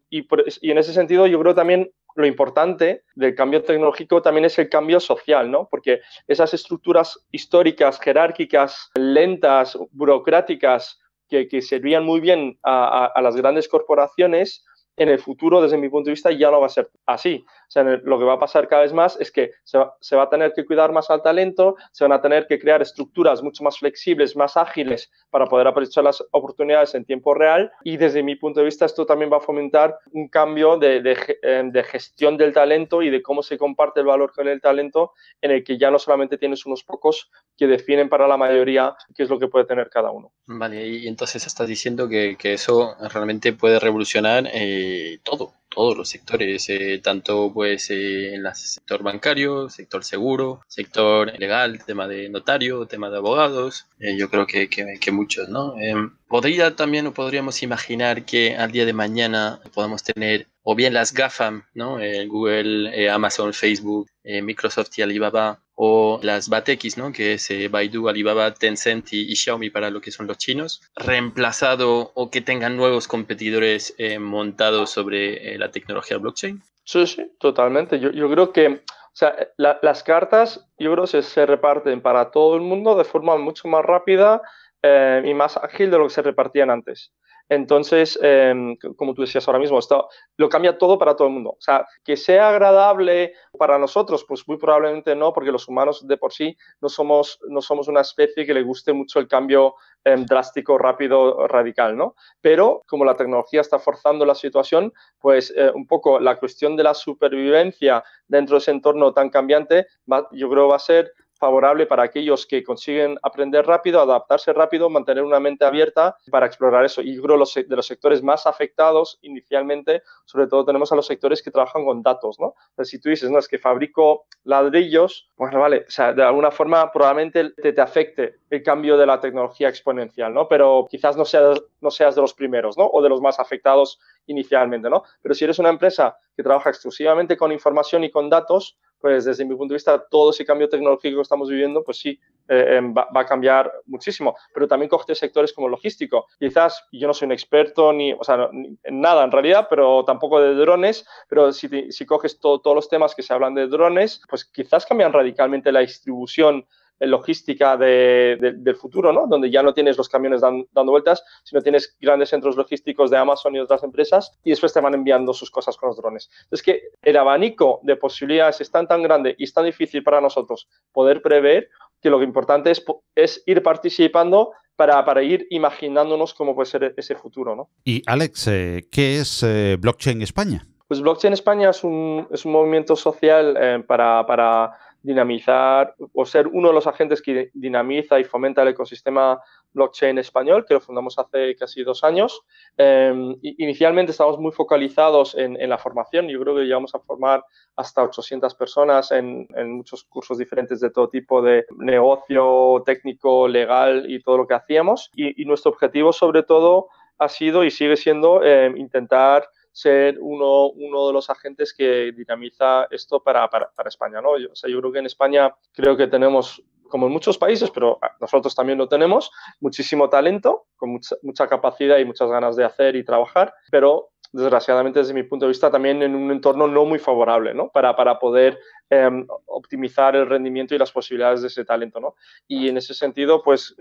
[SPEAKER 6] y en ese sentido yo creo también lo importante del cambio tecnológico también es el cambio social, ¿no? Porque esas estructuras históricas, jerárquicas, lentas, burocráticas, que servían muy bien a las grandes corporaciones, en el futuro, desde mi punto de vista, ya no va a ser así. O sea, lo que va a pasar cada vez más es que se va a tener que cuidar más al talento, se van a tener que crear estructuras mucho más flexibles, más ágiles para poder aprovechar las oportunidades en tiempo real y desde mi punto de vista esto también va a fomentar un cambio de gestión del talento y de cómo se comparte el valor con el talento en el que ya no solamente tienes unos pocos que definen para la mayoría qué es lo que puede tener cada uno.
[SPEAKER 7] Vale, y entonces estás diciendo que eso realmente puede revolucionar todos los sectores, tanto pues en el sector bancario, sector seguro, sector legal, tema de notario, tema de abogados, yo creo que muchos, ¿no? Podríamos imaginar que al día de mañana podamos tener o bien las GAFAM, ¿no? Google, Amazon, Facebook, Microsoft y Alibaba, o las BATX, ¿no? Que es Baidu, Alibaba, Tencent y Xiaomi para lo que son los chinos, reemplazado o que tengan nuevos competidores montados sobre la tecnología blockchain.
[SPEAKER 6] Sí, totalmente. Yo creo que, o sea, las cartas, yo creo que se reparten para todo el mundo de forma mucho más rápida y más ágil de lo que se repartían antes. Entonces, como tú decías ahora mismo, esto lo cambia todo para todo el mundo. O sea, que sea agradable para nosotros, pues muy probablemente no, porque los humanos de por sí no somos una especie que le guste mucho el cambio drástico, rápido, radical, ¿no? Pero como la tecnología está forzando la situación, pues un poco la cuestión de la supervivencia dentro de ese entorno tan cambiante, yo creo va a ser favorable para aquellos que consiguen aprender rápido, adaptarse rápido, mantener una mente abierta para explorar eso. Y yo creo de los sectores más afectados inicialmente, sobre todo tenemos a los sectores que trabajan con datos, ¿no? Entonces, si tú dices, no, es que fabrico ladrillos, pues vale, o sea, de alguna forma probablemente te afecte el cambio de la tecnología exponencial, ¿no? Pero quizás no seas de los primeros, ¿no? O de los más afectados inicialmente, ¿no? Pero si eres una empresa que trabaja exclusivamente con información y con datos, pues desde mi punto de vista todo ese cambio tecnológico que estamos viviendo, pues sí, va a cambiar muchísimo. Pero también coge sectores como logístico. Quizás yo no soy un experto en nada en realidad, pero tampoco de drones, pero si coges todos los temas que se hablan de drones, pues quizás cambian radicalmente la distribución logística del futuro, ¿no? Donde ya no tienes los camiones dando vueltas, sino tienes grandes centros logísticos de Amazon y otras empresas y después te van enviando sus cosas con los drones. Entonces, que el abanico de posibilidades es tan grande y es tan difícil para nosotros poder prever que lo importante es ir participando para ir imaginándonos cómo puede ser ese futuro, ¿no?
[SPEAKER 1] Y Alex, ¿qué es Blockchain España?
[SPEAKER 6] Pues Blockchain España es un movimiento social para dinamizar o ser uno de los agentes que dinamiza y fomenta el ecosistema blockchain español, que lo fundamos hace casi 2 años. Inicialmente estábamos muy focalizados en la formación. Yo creo que llegamos a formar hasta 800 personas en muchos cursos diferentes de todo tipo de negocio, técnico, legal y todo lo que hacíamos. Y nuestro objetivo sobre todo ha sido y sigue siendo intentar ser uno de los agentes que dinamiza esto para España, ¿no? Yo creo que en España creo que tenemos, como en muchos países, pero nosotros también lo tenemos, muchísimo talento, con mucha capacidad y muchas ganas de hacer y trabajar, pero desgraciadamente desde mi punto de vista también en un entorno no muy favorable, ¿no? Para poder optimizar el rendimiento y las posibilidades de ese talento, ¿no? Y en ese sentido, pues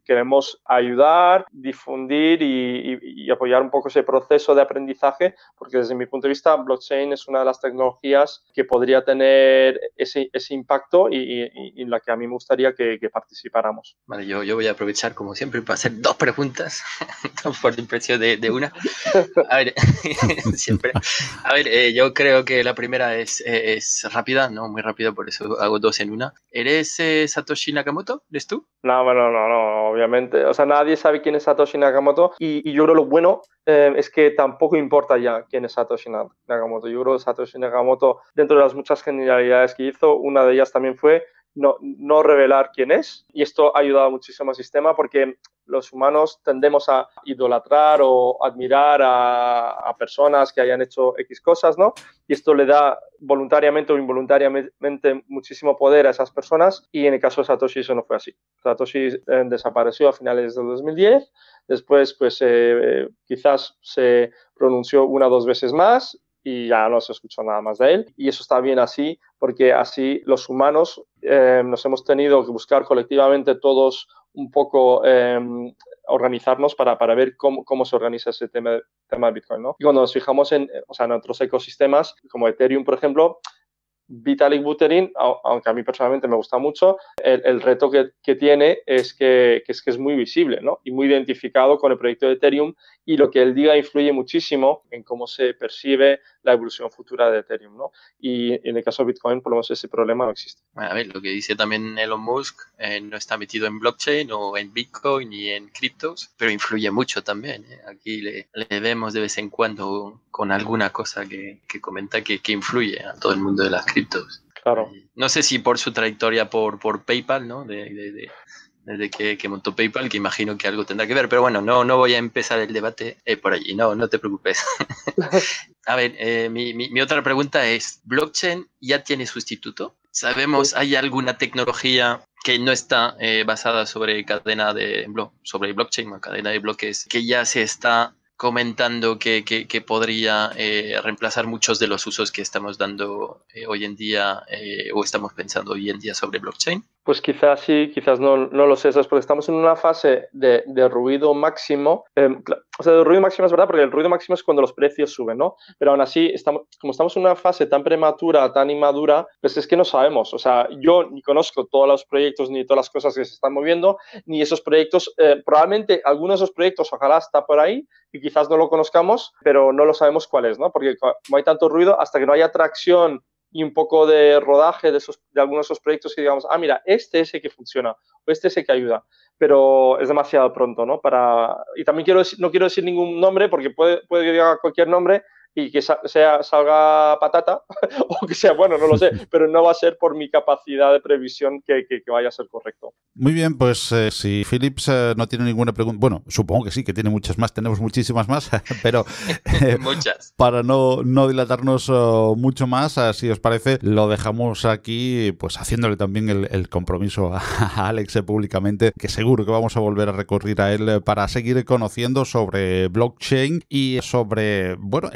[SPEAKER 6] queremos ayudar, difundir y apoyar un poco ese proceso de aprendizaje, porque desde mi punto de vista, blockchain es una de las tecnologías que podría tener ese impacto y en la que a mí me gustaría que participáramos.
[SPEAKER 7] Vale, yo voy a aprovechar, como siempre, para hacer 2 preguntas, por el precio de una. A ver, siempre. A ver, yo creo que la primera es rápida, no muy rápida, por eso hago 2 en una. ¿Eres Satoshi Nakamoto? ¿Eres tú?
[SPEAKER 6] No, obviamente. O sea, nadie sabe quién es Satoshi Nakamoto y yo creo lo bueno es que tampoco importa ya quién es Satoshi Nakamoto. Yo creo que Satoshi Nakamoto, dentro de las muchas genialidades que hizo, una de ellas también fue no revelar quién es, y esto ha ayudado muchísimo al sistema porque los humanos tendemos a idolatrar o admirar a personas que hayan hecho X cosas, ¿no? Y esto le da voluntariamente o involuntariamente muchísimo poder a esas personas, y en el caso de Satoshi eso no fue así. Satoshi desapareció a finales del 2010, después pues quizás se pronunció 1 o 2 veces más y ya no se escuchó nada más de él, y eso está bien así, porque así los humanos nos hemos tenido que buscar colectivamente todos un poco organizarnos para ver cómo se organiza ese tema de Bitcoin, ¿no? Y cuando nos fijamos en otros ecosistemas, como Ethereum, por ejemplo, Vitalik Buterin, aunque a mí personalmente me gusta mucho, el reto que tiene es que es muy visible, ¿no? Y muy identificado con el proyecto de Ethereum, y lo que él diga influye muchísimo en cómo se percibe la evolución futura de Ethereum, ¿no? Y en el caso de Bitcoin, por lo menos ese problema no existe.
[SPEAKER 7] A ver, lo que dice también Elon Musk, no está metido en blockchain o en Bitcoin ni en criptos, pero influye mucho también, ¿eh? Aquí le vemos de vez en cuando con alguna cosa que comenta que influye a todo el mundo de las criptos.
[SPEAKER 6] Claro.
[SPEAKER 7] No sé si por su trayectoria por PayPal, ¿no? Desde que montó PayPal, que imagino que algo tendrá que ver, pero bueno, no voy a empezar el debate por allí, no te preocupes. A ver, mi otra pregunta es, ¿blockchain ya tiene sustituto? ¿Sabemos, hay alguna tecnología que no está basada sobre sobre blockchain, una cadena de bloques, que ya se está comentando que podría reemplazar muchos de los usos que estamos dando hoy en día o estamos pensando hoy en día sobre blockchain?
[SPEAKER 6] Pues quizás sí, quizás no lo sé, ¿sabes? Porque estamos en una fase de ruido máximo. O sea, de ruido máximo es verdad, porque el ruido máximo es cuando los precios suben, ¿no? Pero aún así, como estamos en una fase tan prematura, tan inmadura, pues es que no sabemos. O sea, yo ni conozco todos los proyectos ni todas las cosas que se están moviendo, ni esos proyectos. Probablemente algunos de esos proyectos ojalá está por ahí y quizás no lo conozcamos, pero no lo sabemos cuál es, ¿no? Porque como hay tanto ruido, hasta que no haya tracción y un poco de rodaje de algunos de esos proyectos que digamos, mira, este es el que funciona o este es el que ayuda, pero es demasiado pronto, ¿no? Y también no quiero decir ningún nombre porque puede que diga cualquier nombre y que salga patata o que sea, bueno, no lo sé, pero no va a ser por mi capacidad de previsión que vaya a ser correcto.
[SPEAKER 1] Muy bien, pues si Philips no tiene ninguna pregunta, bueno, supongo que sí, que tiene muchas más, tenemos muchísimas más, pero
[SPEAKER 7] muchas.
[SPEAKER 1] Para no dilatarnos mucho más, si os parece, lo dejamos aquí, pues haciéndole también el compromiso a Alex públicamente, que seguro que vamos a volver a recurrir a él para seguir conociendo sobre blockchain y sobre, bueno,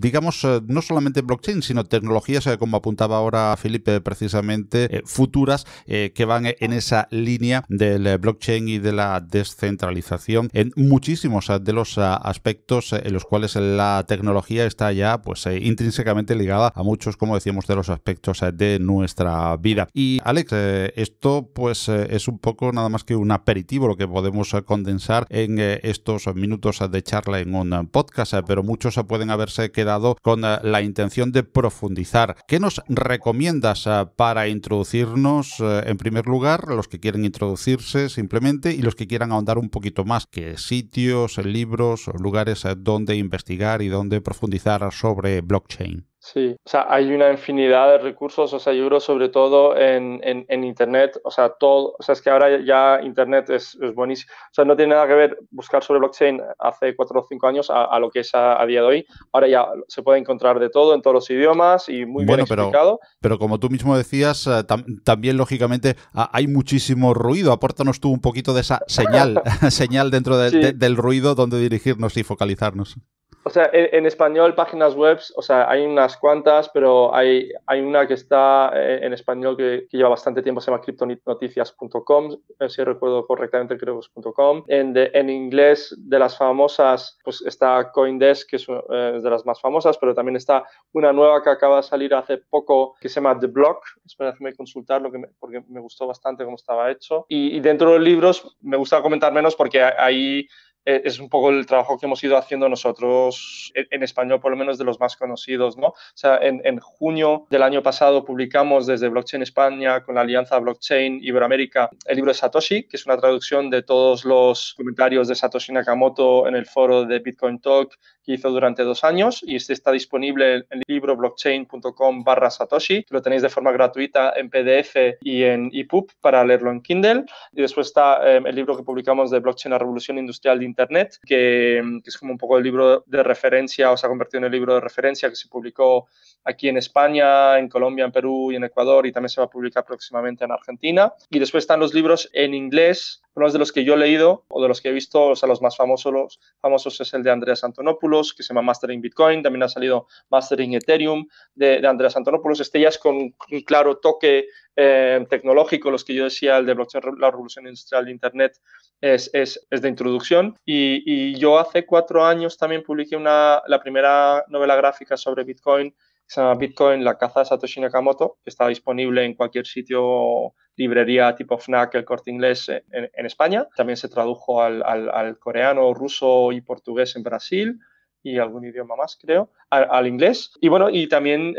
[SPEAKER 1] digamos, no solamente blockchain, sino tecnologías, como apuntaba ahora Felipe, precisamente, futuras, que van en esa línea del blockchain y de la descentralización en muchísimos de los aspectos en los cuales la tecnología está ya pues intrínsecamente ligada a muchos, como decíamos, de los aspectos de nuestra vida. Y Alex, esto pues es un poco nada más que un aperitivo, lo que podemos condensar en estos minutos de charla en un podcast, pero muchos pueden haberse quedado con la intención de profundizar. ¿Qué nos recomiendas para introducirnos, en primer lugar, los que quieren introducirse simplemente y los que quieran ahondar un poquito más? ¿Qué sitios, libros, lugares donde investigar y donde profundizar sobre blockchain?
[SPEAKER 6] Sí, o sea, hay una infinidad de recursos, o sea, yo creo sobre todo en Internet, o sea, es que ahora ya Internet es buenísimo, o sea, no tiene nada que ver buscar sobre blockchain hace 4 o 5 años a lo que es a día de hoy. Ahora ya se puede encontrar de todo en todos los idiomas y muy bien explicado.
[SPEAKER 1] Pero como tú mismo decías, también lógicamente hay muchísimo ruido. Apórtanos tú un poquito de esa señal dentro del ruido donde dirigirnos y focalizarnos.
[SPEAKER 6] O sea, en español, páginas web, o sea, hay unas cuantas, pero hay una que está en español que lleva bastante tiempo, se llama criptonoticias.com, si recuerdo correctamente, creo que es .com. En inglés, de las famosas, pues está CoinDesk, que es de las más famosas, pero también está una nueva que acaba de salir hace poco, que se llama The Block. Espera, déjame consultarlo, porque me gustó bastante cómo estaba hecho. Y dentro de los libros, me gusta comentar menos porque ahí es un poco el trabajo que hemos ido haciendo nosotros en español, por lo menos de los más conocidos, ¿no? O sea, en junio del año pasado publicamos desde Blockchain España con la Alianza Blockchain Iberoamérica el libro de Satoshi, que es una traducción de todos los comentarios de Satoshi Nakamoto en el foro de Bitcoin Talk que hizo durante 2 años, y este está disponible en el libro blockchain.com/Satoshi, que lo tenéis de forma gratuita en PDF y en EPUB para leerlo en Kindle. Y después está el libro que publicamos de Blockchain, la revolución industrial de Internet, que es como un poco el libro de referencia, o se ha convertido en el libro de referencia, que se publicó aquí en España, en Colombia, en Perú y en Ecuador, y también se va a publicar próximamente en Argentina. Y después están los libros en inglés, unos de los que yo he leído o de los que he visto, o sea, los más famosos es el de Andreas Antonopoulos, que se llama Mastering Bitcoin. También ha salido Mastering Ethereum de Andreas Antonopoulos. Este ya es con un claro toque tecnológico. Los que yo decía, el de Blockchain, la revolución industrial de Internet, es de introducción. Y yo hace 4 años también publiqué la primera novela gráfica sobre Bitcoin, se llama Bitcoin, la caza de Satoshi Nakamoto, que está disponible en cualquier sitio, librería tipo Fnac, El Corte Inglés en España. También se tradujo al coreano, ruso y portugués en Brasil, y algún idioma más, creo, al inglés. Y bueno, y también,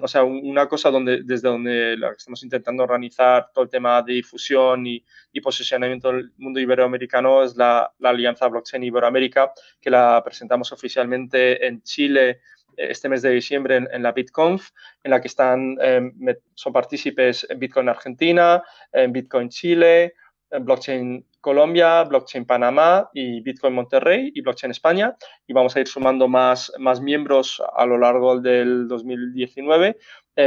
[SPEAKER 6] o sea, una cosa desde donde estamos intentando organizar todo el tema de difusión y posicionamiento del mundo iberoamericano es la Alianza Blockchain Iberoamérica, que la presentamos oficialmente en Chile este mes de diciembre en la BitConf, en la que son partícipes en Bitcoin Argentina, en Bitcoin Chile, en Blockchain Colombia, Blockchain Panamá y Bitcoin Monterrey y Blockchain España, y vamos a ir sumando más miembros a lo largo del 2019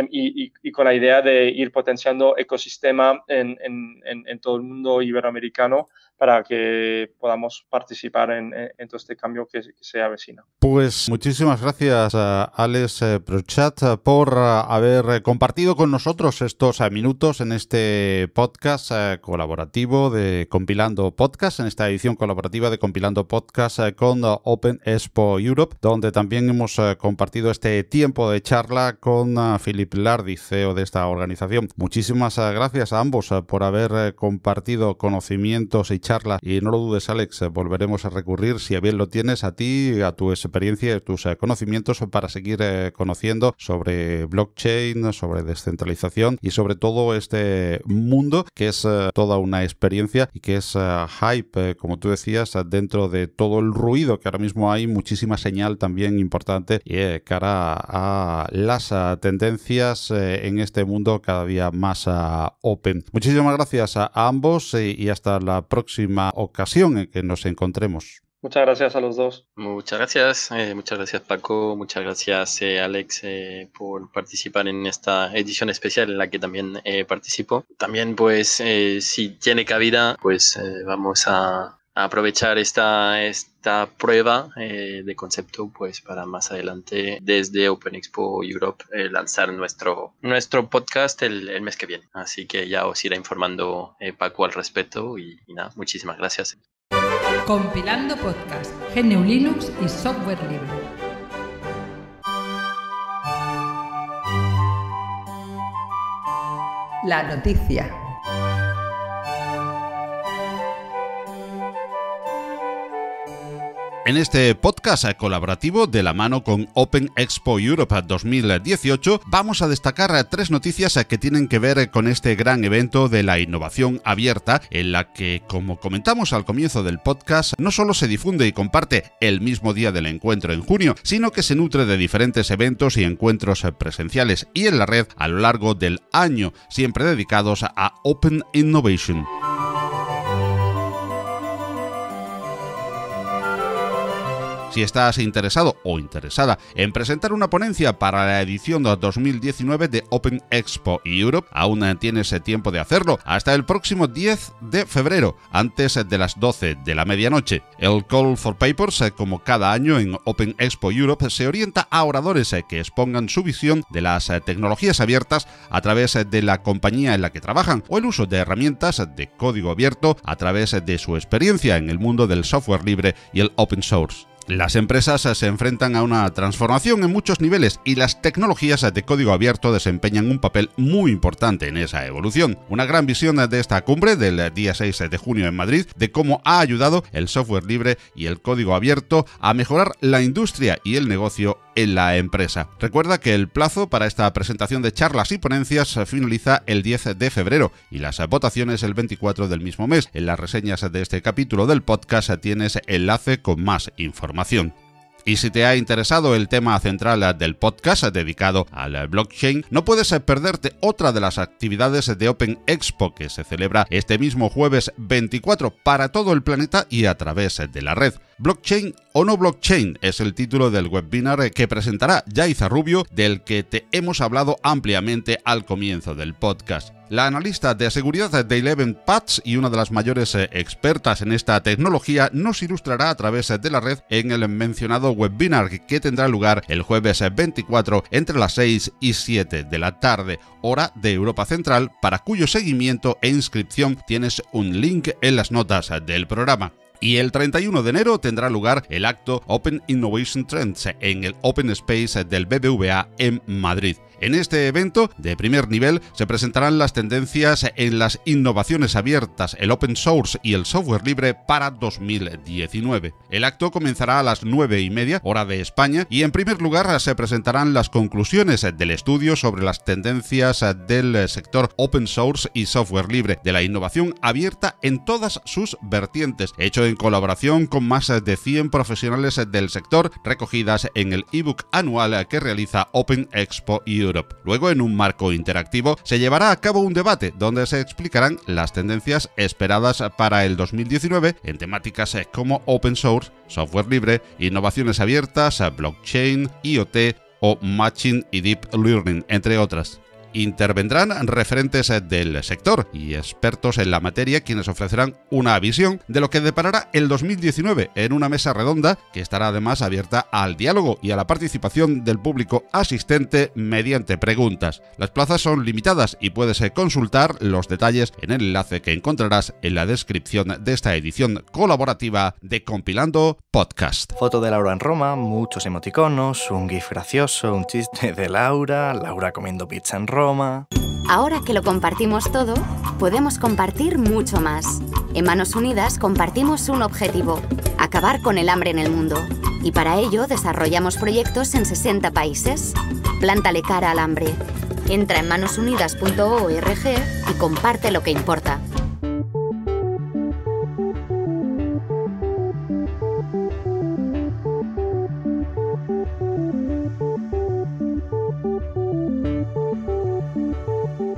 [SPEAKER 6] y con la idea de ir potenciando ecosistema en todo el mundo iberoamericano para que podamos participar en todo este cambio que se avecina.
[SPEAKER 1] Pues muchísimas gracias, Alex Prochat, por haber compartido con nosotros estos minutos en este podcast colaborativo de Compilando Podcast, en esta edición colaborativa de Compilando Podcast con Open Expo Europe, donde también hemos compartido este tiempo de charla con Philip Lardy, CEO de esta organización. Muchísimas gracias a ambos por haber compartido conocimientos y charla, y no lo dudes, Alex, volveremos a recurrir, si a bien lo tienes, a ti, a tu experiencia y tus conocimientos para seguir conociendo sobre blockchain, sobre descentralización y sobre todo este mundo que es toda una experiencia y que es hype, como tú decías, dentro de todo el ruido que ahora mismo hay, muchísima señal también importante cara a las tendencias en este mundo cada día más open. Muchísimas gracias a ambos y hasta la próxima ocasión en que nos encontremos.
[SPEAKER 6] Muchas gracias a los dos.
[SPEAKER 7] Muchas gracias Paco, muchas gracias Alex por participar en esta edición especial en la que también participo. También pues si tiene cabida pues vamos a aprovechar esta prueba de concepto pues para más adelante desde Open Expo Europe lanzar nuestro podcast el mes que viene. Así que ya os irá informando Paco al respecto y nada, muchísimas gracias.
[SPEAKER 8] Compilando Podcast, GNU Linux y software libre. La noticia.
[SPEAKER 1] En este podcast colaborativo de la mano con Open Expo Europe 2018 vamos a destacar 3 noticias que tienen que ver con este gran evento de la innovación abierta, en la que, como comentamos al comienzo del podcast, no solo se difunde y comparte el mismo día del encuentro en junio, sino que se nutre de diferentes eventos y encuentros presenciales y en la red a lo largo del año, siempre dedicados a Open Innovation. Si estás interesado o interesada en presentar una ponencia para la edición 2019 de Open Expo Europe, aún tienes tiempo de hacerlo hasta el próximo 10 de febrero, antes de las 12 de la medianoche. El Call for Papers, como cada año en Open Expo Europe, se orienta a oradores que expongan su visión de las tecnologías abiertas a través de la compañía en la que trabajan o el uso de herramientas de código abierto a través de su experiencia en el mundo del software libre y el open source. Las empresas se enfrentan a una transformación en muchos niveles y las tecnologías de código abierto desempeñan un papel muy importante en esa evolución. Una gran visión de esta cumbre del día 6 de junio en Madrid de cómo ha ayudado el software libre y el código abierto a mejorar la industria y el negocio en la empresa. Recuerda que el plazo para esta presentación de charlas y ponencias finaliza el 10 de febrero y las votaciones el 24 del mismo mes. En las reseñas de este capítulo del podcast tienes enlace con más información. Y si te ha interesado el tema central del podcast dedicado al blockchain, no puedes perderte otra de las actividades de Open Expo que se celebra este mismo jueves 24 para todo el planeta y a través de la red. Blockchain o no blockchain es el título del webinar que presentará Yaiza Rubio, del que te hemos hablado ampliamente al comienzo del podcast. La analista de seguridad de ElevenPaths y una de las mayores expertas en esta tecnología nos ilustrará a través de la red en el mencionado webinar que tendrá lugar el jueves 24 entre las 6 y 7 de la tarde, hora de Europa Central, para cuyo seguimiento e inscripción tienes un link en las notas del programa. Y el 31 de enero tendrá lugar el acto Open Innovation Trends en el Open Space del BBVA en Madrid. En este evento de primer nivel se presentarán las tendencias en las innovaciones abiertas, el open source y el software libre para 2019. El acto comenzará a las 9:30 hora de España y en primer lugar se presentarán las conclusiones del estudio sobre las tendencias del sector open source y software libre, de la innovación abierta en todas sus vertientes, hecho en colaboración con más de 100 profesionales del sector, recogidas en el ebook anual que realiza Open Expo Europe. Luego, en un marco interactivo, se llevará a cabo un debate donde se explicarán las tendencias esperadas para el 2019 en temáticas como open source, software libre, innovaciones abiertas, blockchain, IoT o machine y deep learning, entre otras. Intervendrán referentes del sector y expertos en la materia, quienes ofrecerán una visión de lo que deparará el 2019 en una mesa redonda que estará además abierta al diálogo y a la participación del público asistente mediante preguntas. Las plazas son limitadas y puedes consultar los detalles en el enlace que encontrarás en la descripción de esta edición colaborativa de Compilando Podcast.
[SPEAKER 9] Foto de Laura en Roma, muchos emoticonos, un gif gracioso, un chiste de Laura comiendo pizza en Roma.
[SPEAKER 5] Ahora que lo compartimos todo, podemos compartir mucho más. En Manos Unidas compartimos un objetivo: acabar con el hambre en el mundo. Y para ello desarrollamos proyectos en 60 países. Plántale cara al hambre. Entra en manosunidas.org y comparte lo que importa.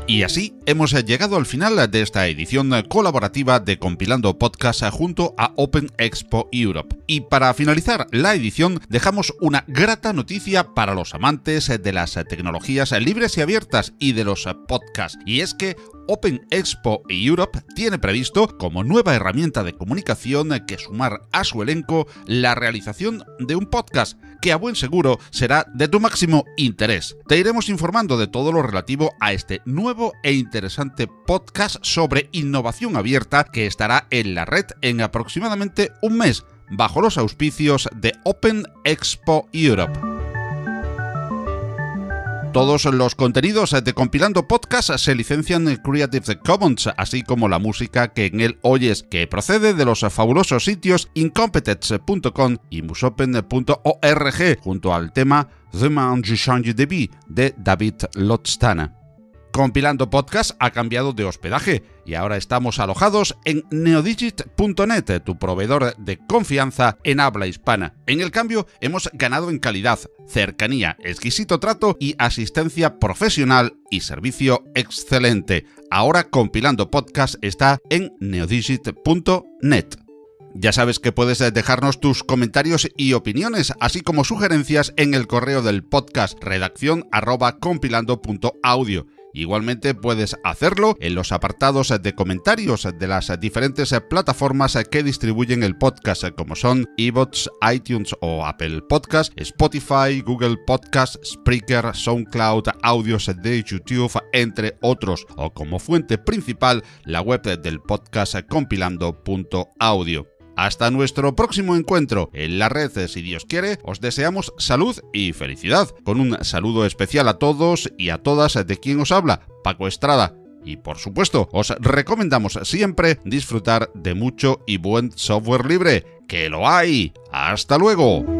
[SPEAKER 1] Y así hemos llegado al final de esta edición colaborativa de Compilando Podcast junto a Open Expo Europe. Y para finalizar la edición dejamos una grata noticia para los amantes de las tecnologías libres y abiertas y de los podcasts. Y es que Open Expo Europe tiene previsto, como nueva herramienta de comunicación, que sumar a su elenco la realización de un podcast que a buen seguro será de tu máximo interés. Te iremos informando de todo lo relativo a este nuevo e interesante podcast sobre innovación abierta que estará en la red en aproximadamente un mes, bajo los auspicios de Open Expo Europe. Todos los contenidos de Compilando Podcast se licencian en Creative Commons, así como la música que en él oyes, que procede de los fabulosos sitios incompetence.com y musopen.org, junto al tema The Man Je Change de Vie de David Lotstana. Compilando Podcast ha cambiado de hospedaje y ahora estamos alojados en neodigit.net, tu proveedor de confianza en habla hispana. En el cambio, hemos ganado en calidad, cercanía, exquisito trato y asistencia profesional y servicio excelente. Ahora Compilando Podcast está en neodigit.net. Ya sabes que puedes dejarnos tus comentarios y opiniones, así como sugerencias en el correo del podcast redacción@compilando.audio. Igualmente puedes hacerlo en los apartados de comentarios de las diferentes plataformas que distribuyen el podcast, como son iVoox, iTunes o Apple Podcast, Spotify, Google Podcast, Spreaker, SoundCloud, audios de YouTube, entre otros, o como fuente principal la web del podcast compilando.audio. Hasta nuestro próximo encuentro en la red, si Dios quiere, os deseamos salud y felicidad, con un saludo especial a todos y a todas de quien os habla, Paco Estrada. Y por supuesto, os recomendamos siempre disfrutar de mucho y buen software libre, ¡que lo hay! ¡Hasta luego!